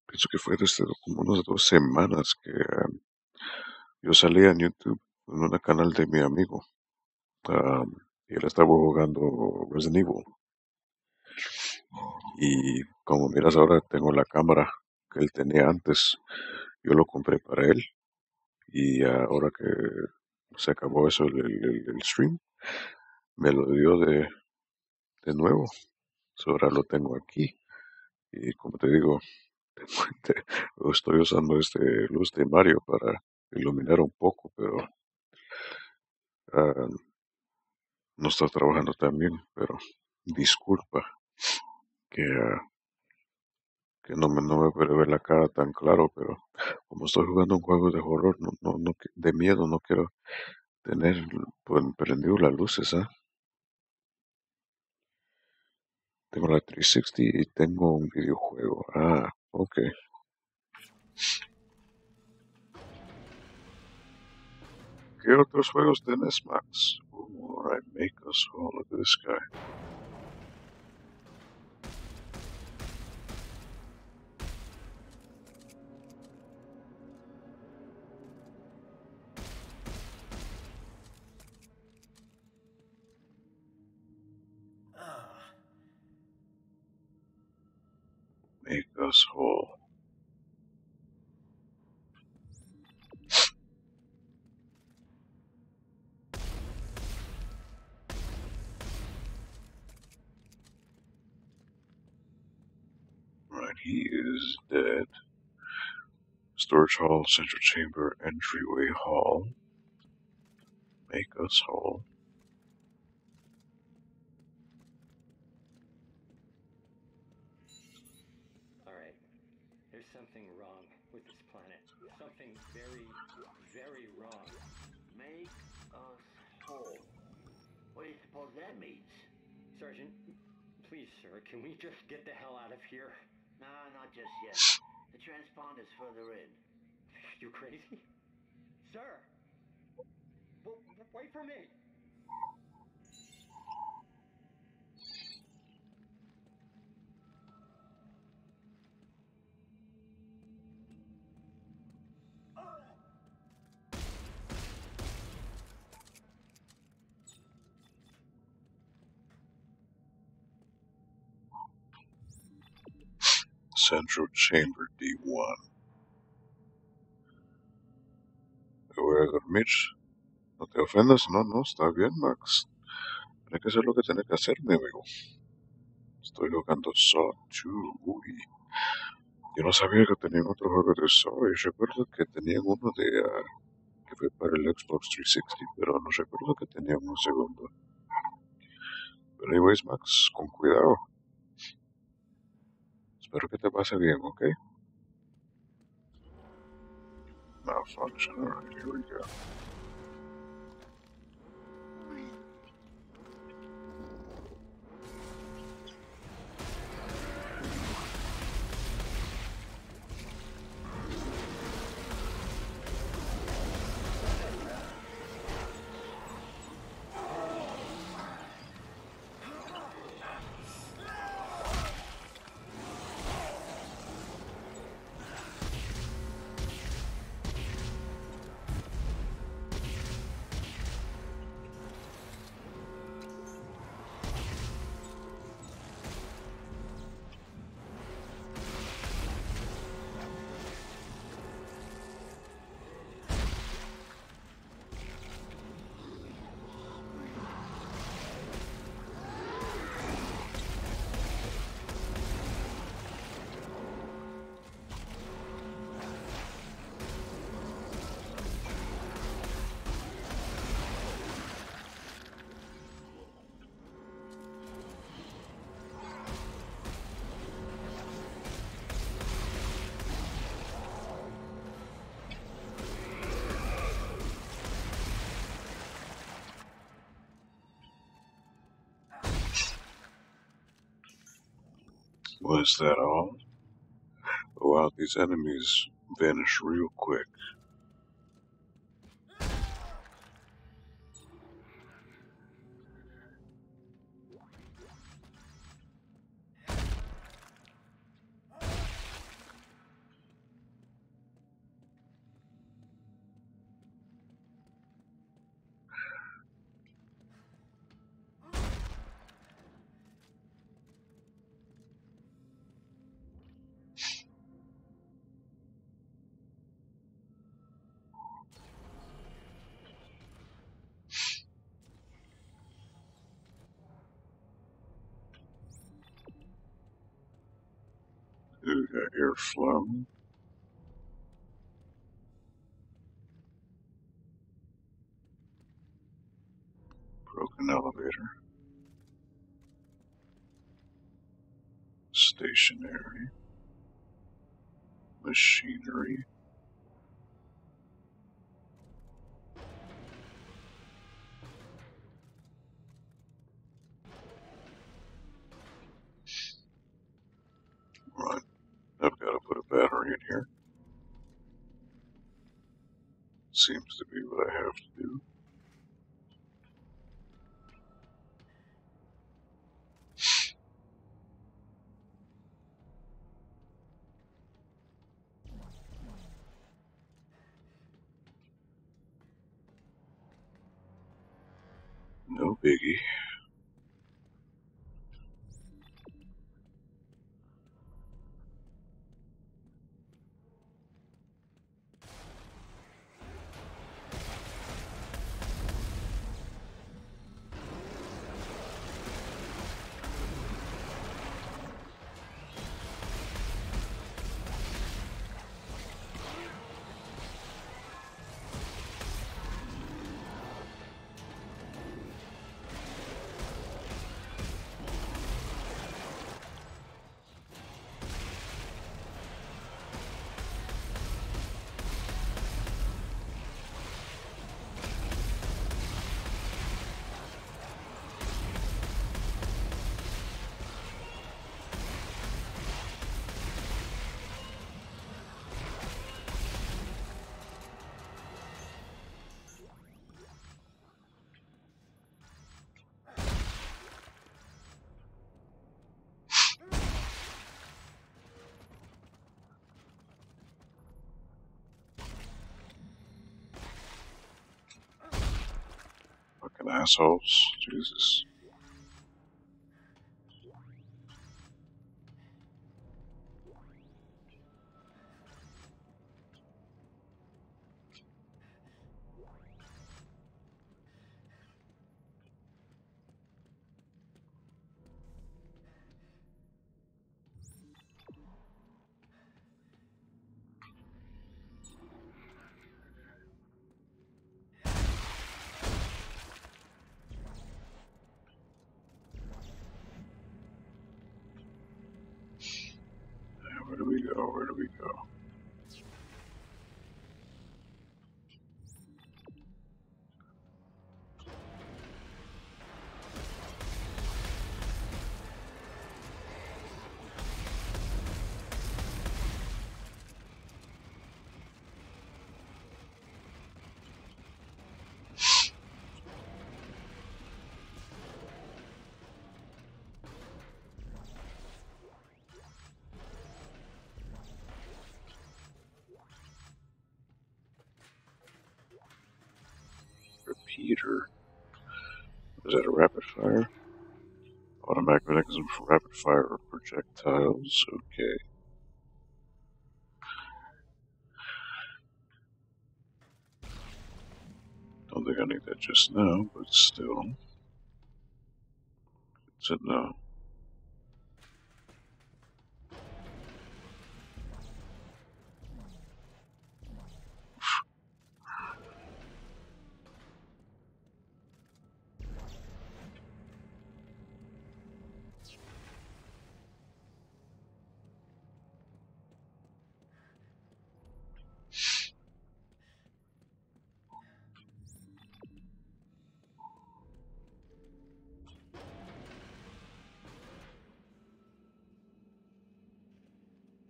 pienso que fue desde como unas 2 semanas que yo salía en YouTube en un canal de mi amigo y él estaba jugando Resident Evil. Y como miras ahora tengo la cámara que él tenía antes, yo lo compré para él y ahora que se acabó eso el stream, me lo dio de nuevo. So, ahora lo tengo aquí y como te digo, estoy usando este luz de Mario para iluminar un poco, pero ah, no está trabajando tan bien, pero disculpa. que no me puede ver la cara tan claro, pero como estoy jugando un juego de horror, de miedo, no quiero tener pues, prendido las luces, ¿ah? Tengo la 360 y tengo un videojuego. Ah, ok. ¿Qué otros juegos tenés, Max? Alright, make us all. Look at this guy. Make us whole. Right, he is dead. Storage hall, central chamber, entryway hall. Make us whole. Alright, there's something wrong with this planet. Something very, very wrong. Make us whole. What do you suppose that means? Sergeant, please, sir, can we just get the hell out of here? Nah, not just yet. The transponder's further in. You crazy? Sir! Wait for me! Central chamber D1. Me voy a dormir. No te ofendas, no, está bien, Max. Tienes que hacer lo que tienes que hacer, mi amigo. Estoy jugando Saw 2. Uy. Yo no sabía que tenían otro juego de Saw. Y recuerdo que tenían uno que fue para el Xbox 360, pero no recuerdo que tenían un segundo. Pero anyways, Max, con cuidado. Espero que te pase bien, ¿ok? Malfunction, alright, here we go. Was that all? Wow, these enemies vanish real quick. We got airflow. Broken elevator. Stationary. Machinery. Right. I've got to put a battery in here. Seems to be what I have to do. No biggie. Fucking assholes. Jesus. Where do we go? Where do we go? Repeater. Is that a rapid fire? Automatic mechanism for rapid fire projectiles. Okay. Don't think I need that just now, but still. It's a no.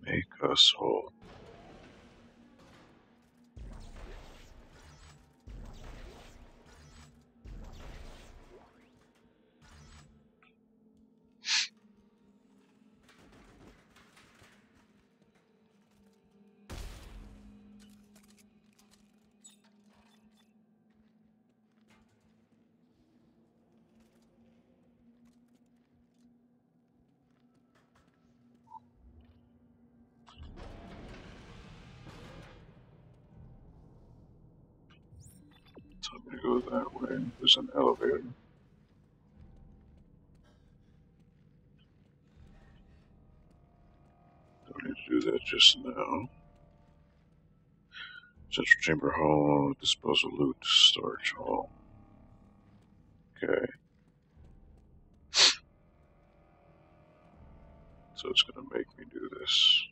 Make us whole. So I'm gonna go that way. There's an elevator. Don't need to do that just now. Central chamber hall, disposal loot, storage hall. Okay. So it's going to make me do this.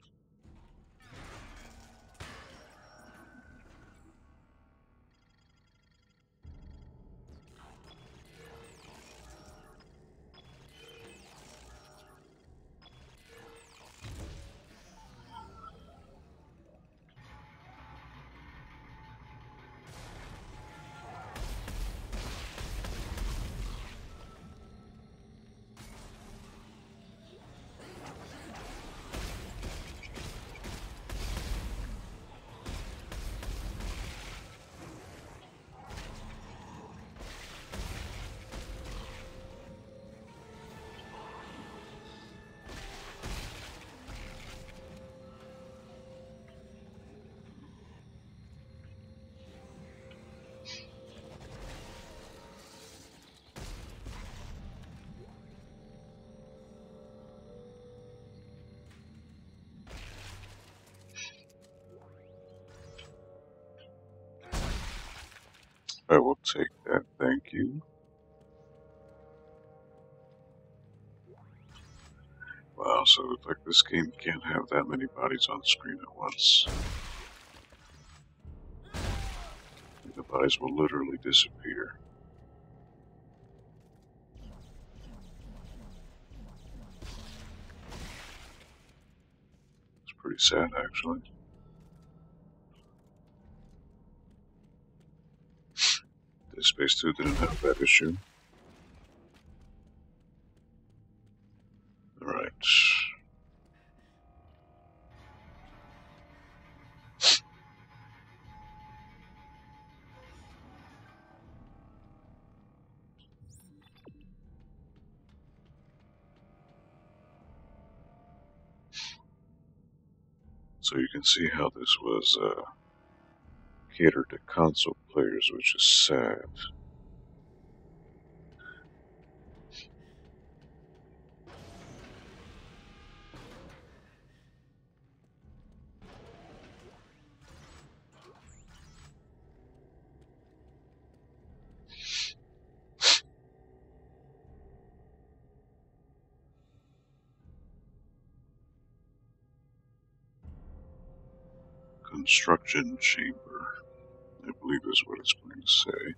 I will take that, thank you. Wow, so it's like this game can't have that many bodies on screen at once. The bodies will literally disappear. It's pretty sad, actually. Dead Space 2 didn't have that issue. Alright. So you can see how this was catered to console players, which is sad. Construction chamber, I believe is what it's going to say.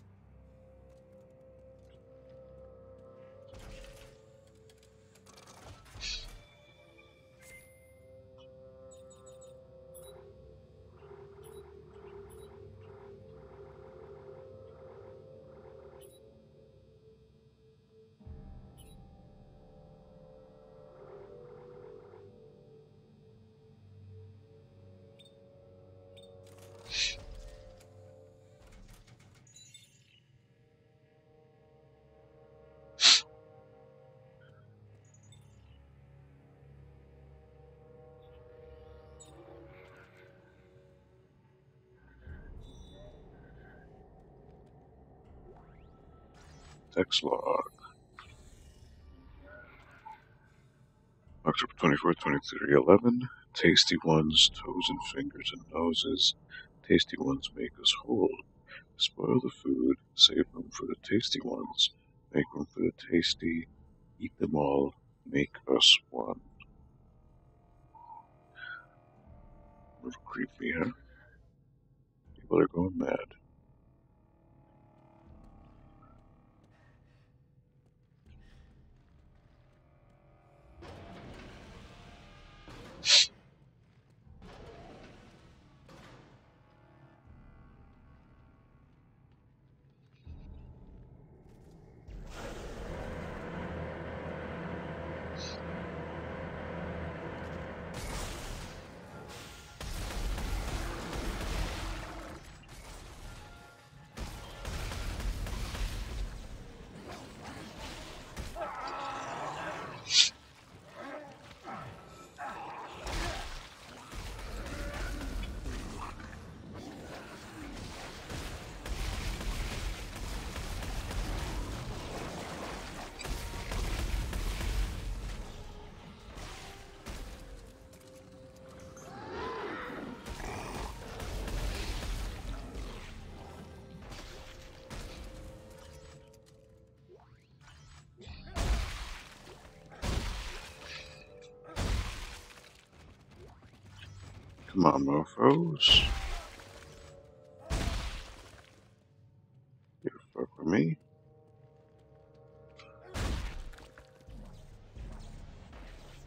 Text log. October 24th, 2311. Tasty ones, toes and fingers and noses. Tasty ones make us whole. Spoil the food, save room for the tasty ones. Make room for the tasty. Eat them all, make us one. A little creepy, huh? People are going mad. Come on, mofos. You fuck with me?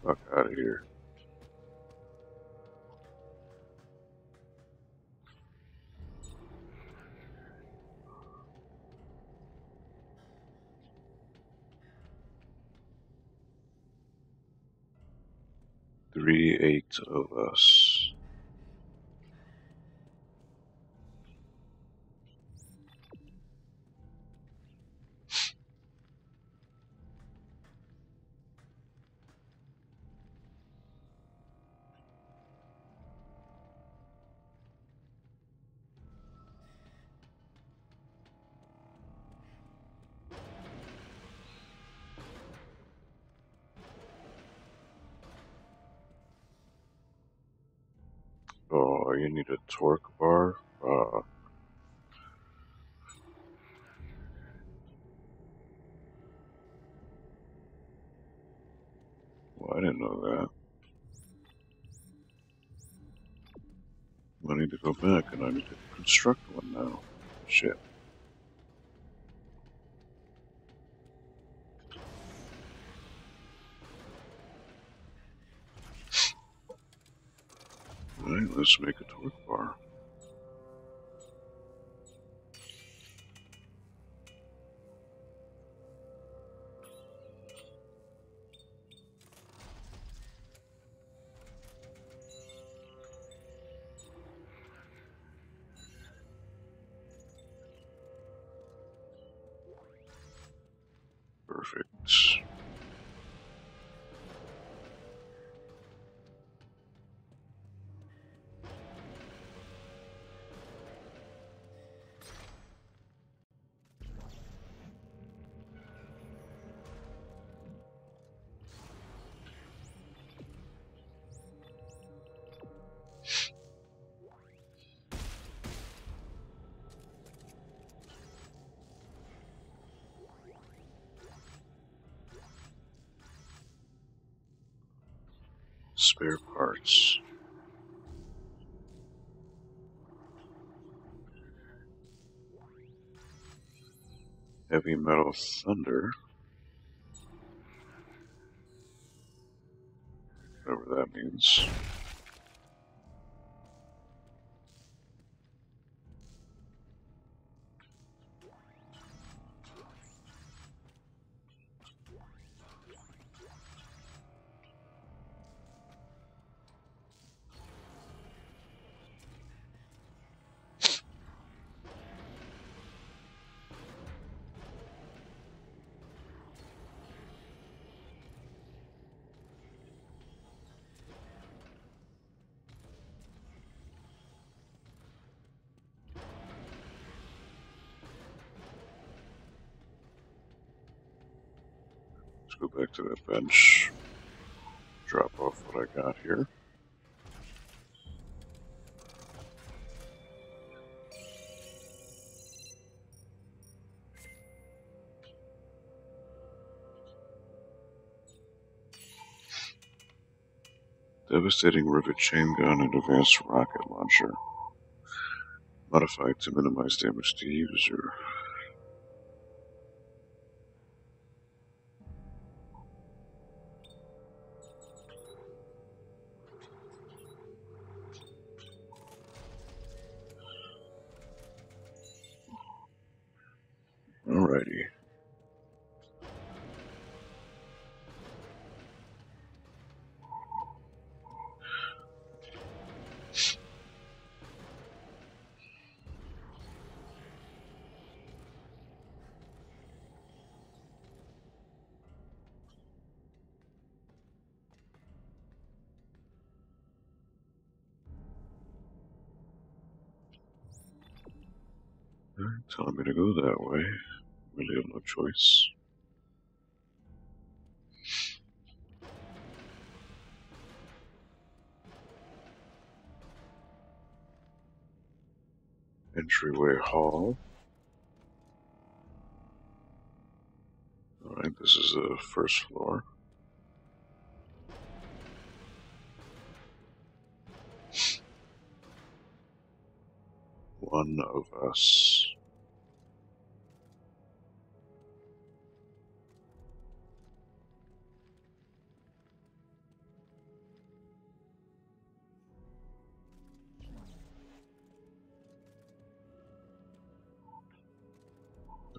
Fuck out of here. Eight of us. Oh, you need a torque bar? Well, I didn't know that. I need to go back and I need to construct one now. Shit. Alright, let's make a torque bar. Perfect. Spare parts. Heavy metal thunder. Whatever that means. Let's go back to that bench. Drop off what I got here. Devastating rivet chain gun and advanced rocket launcher. Modified to minimize damage to user. Alrighty. They're telling me to go that way. Really have no choice. Entryway hall. Alright, this is the first floor. one of us.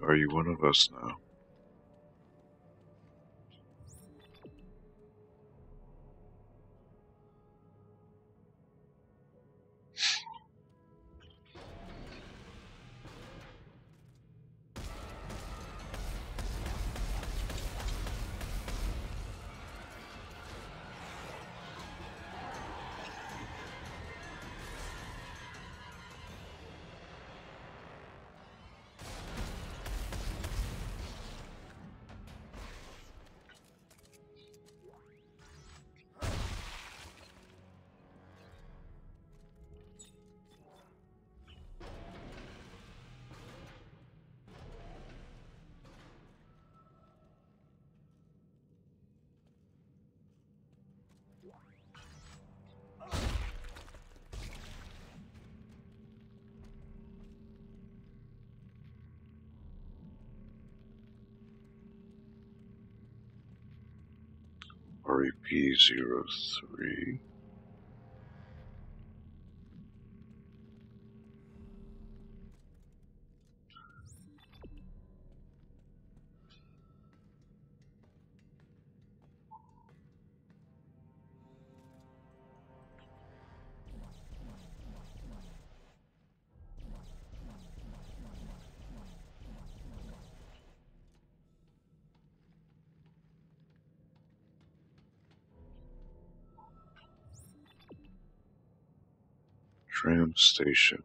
Are you one of us now? REP-03. Tram station.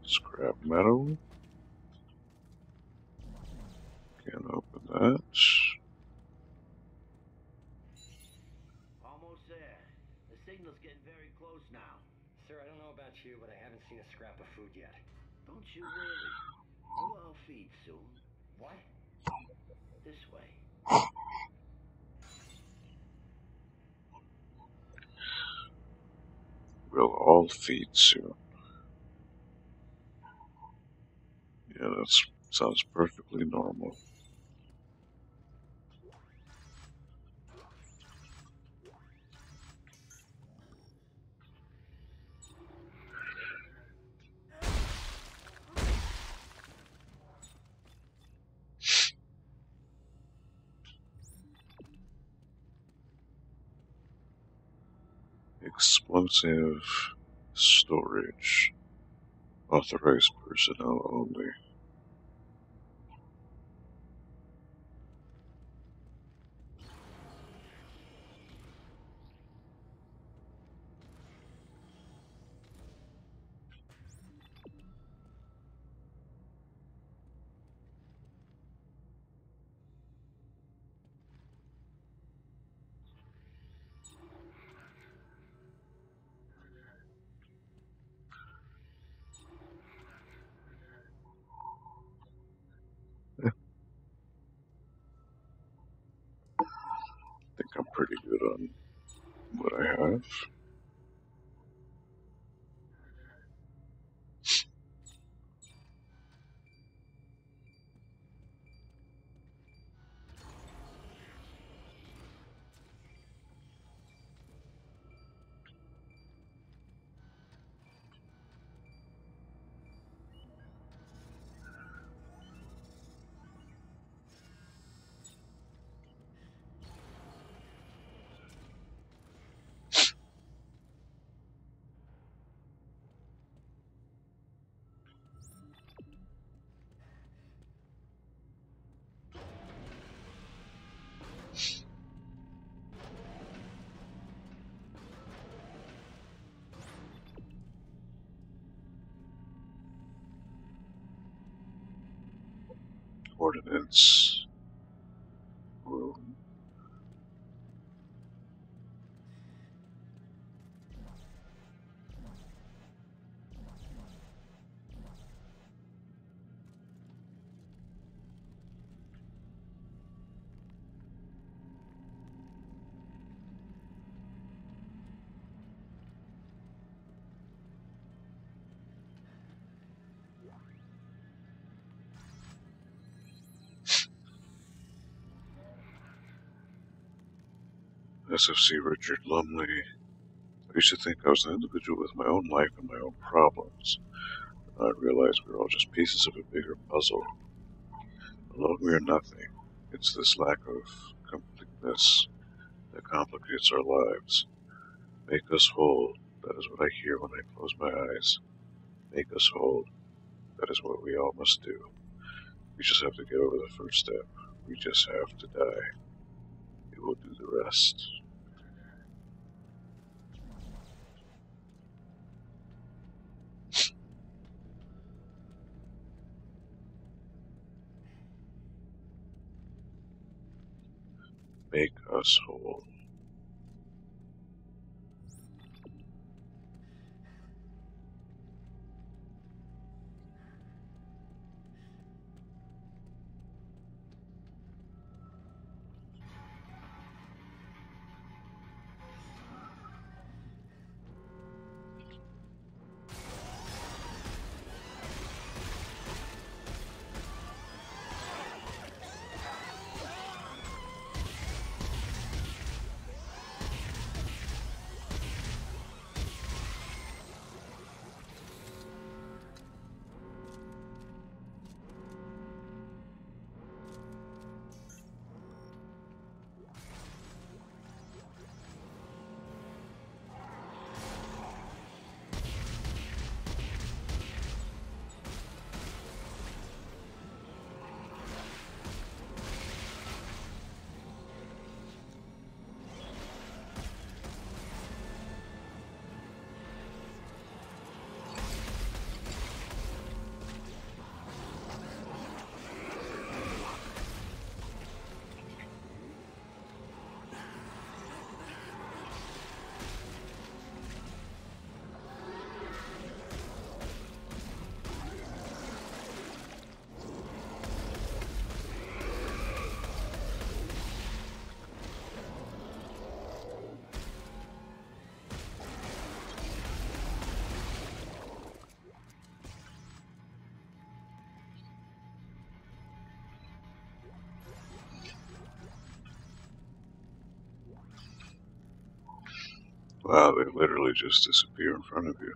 Scrap metal. Can't open that. Almost there. The signal's getting very close now. Sir, I don't know about you, but I haven't seen a scrap of food yet. Don't you worry. We'll all feed soon. What? This way. We'll all feed soon. Yeah, that sounds perfectly normal. Explosive storage. Authorized personnel only. I think I'm pretty good on what I have. ordnance room. SFC Richard Lumley. I used to think I was an individual with my own life and my own problems. And I realized we were all just pieces of a bigger puzzle. Alone we are nothing. It's this lack of completeness that complicates our lives. Make us whole. That is what I hear when I close my eyes. Make us whole. That is what we all must do. We just have to get over the first step. We just have to die. It will do the rest. Make us whole. Wow, they literally just disappear in front of you.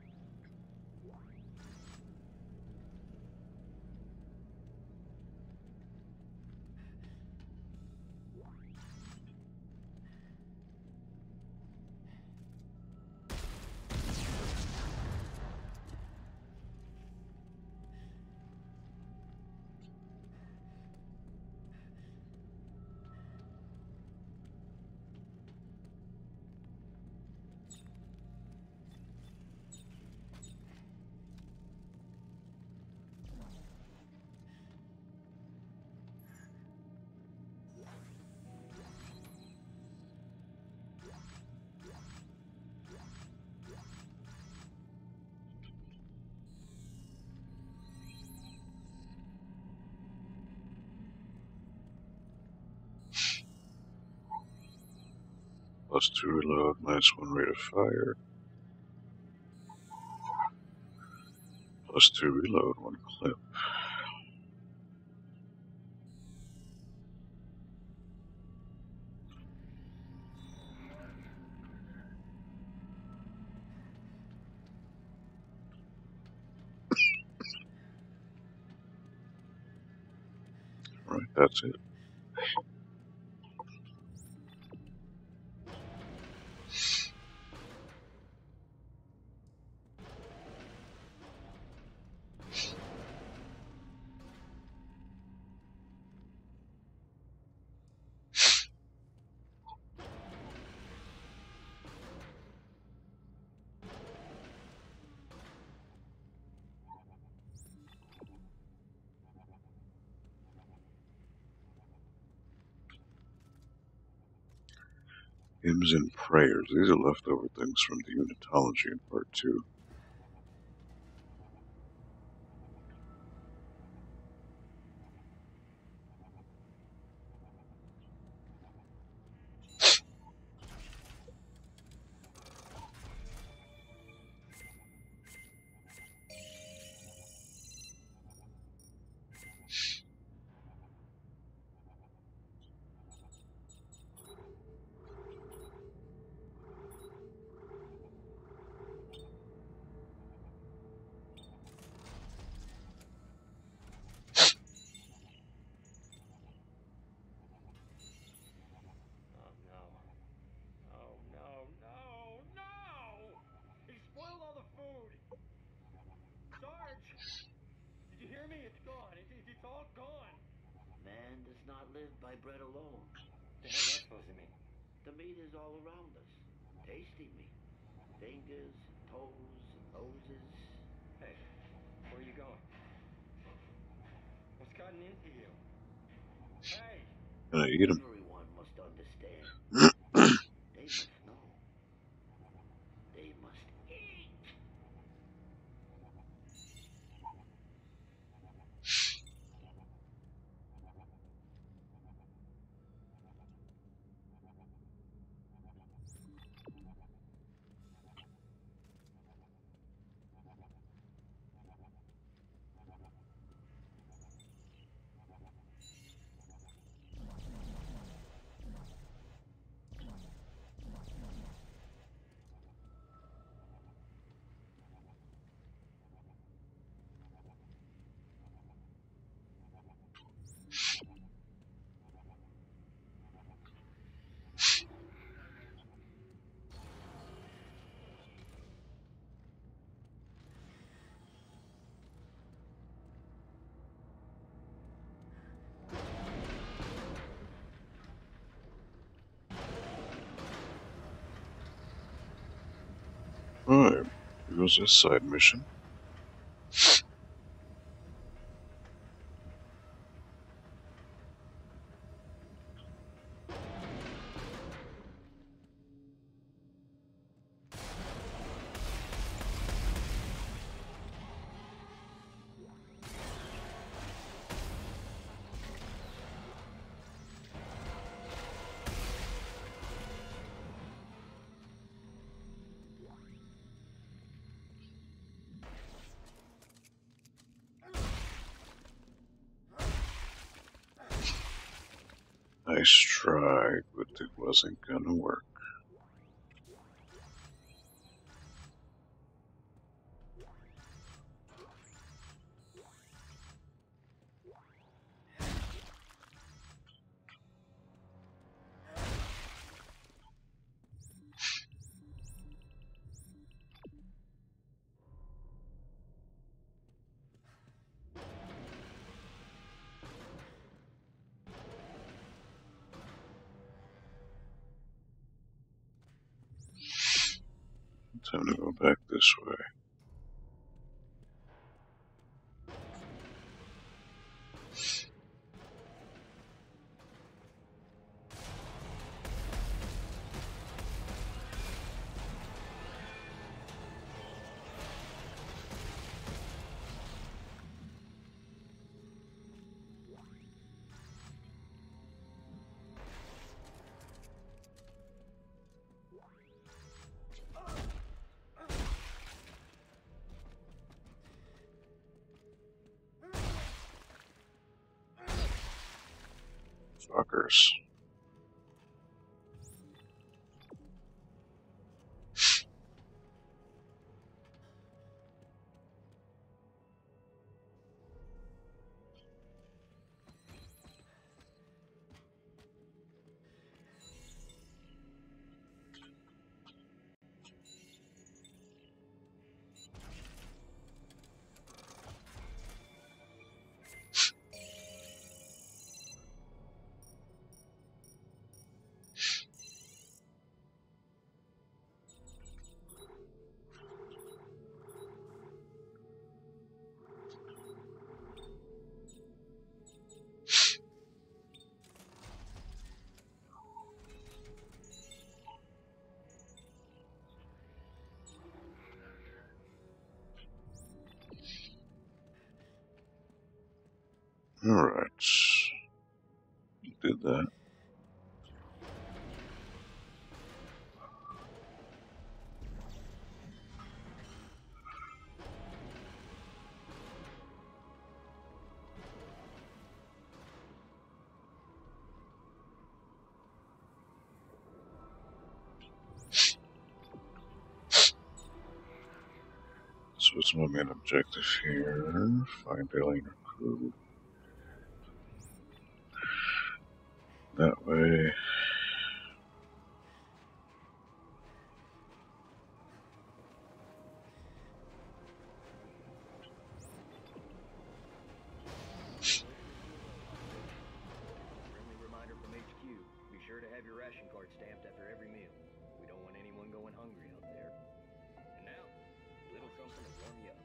+2 reload, -1 rate of fire. +2 reload, 1 clip. Right, that's it. Hymns and prayers. These are leftover things from the Unitology in part 2. Oh no. Oh no, no, no! He spoiled all the food! Sarge! Did you hear me? It's gone. It's all gone. Man does not live by bread alone. The hell's that supposed to mean? The meat is all around us. Tasty meat. Fingers, toes, and noses. Hey, where are you going? What's gotten into you? Hey! Gonna eat them. Everyone must understand. They must know. They must eat. Alright, here goes this side mission. Nice try, but it wasn't gonna work. Time to go back this way. Fuckers. Alright. Did that. So what's my main objective here? Find alien crew. That way. Friendly reminder from HQ. Be sure to have your ration card stamped after every meal. We don't want anyone going hungry out there. And now, a little something to warm you up.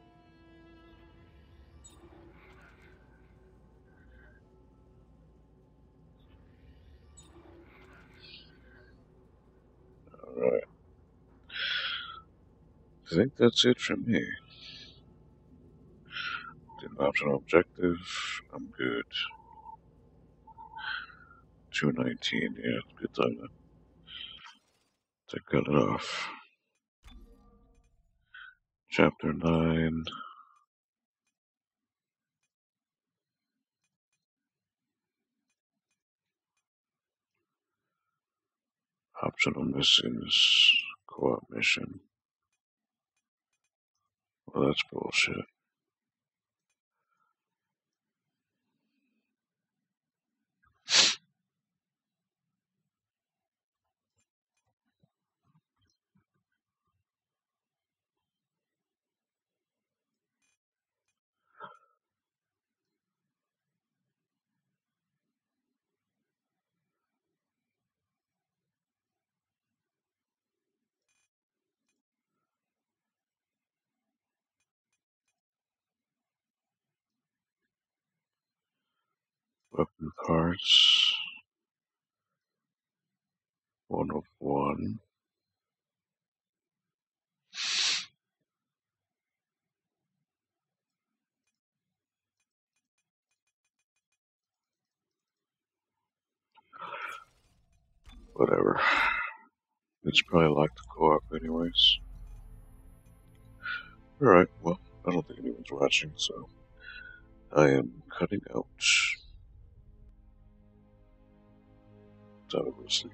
Alright. I think that's it for me. Did an optional objective. I'm good. 219, yeah, good time to cut it off. Chapter 9. Optional missions. Co-op mission. Well, that's bullshit. Weapon parts. 1 of 1. Whatever. It's probably like the co-op anyways. Alright, well, I don't think anyone's watching, so I am cutting out. Time to go to sleep.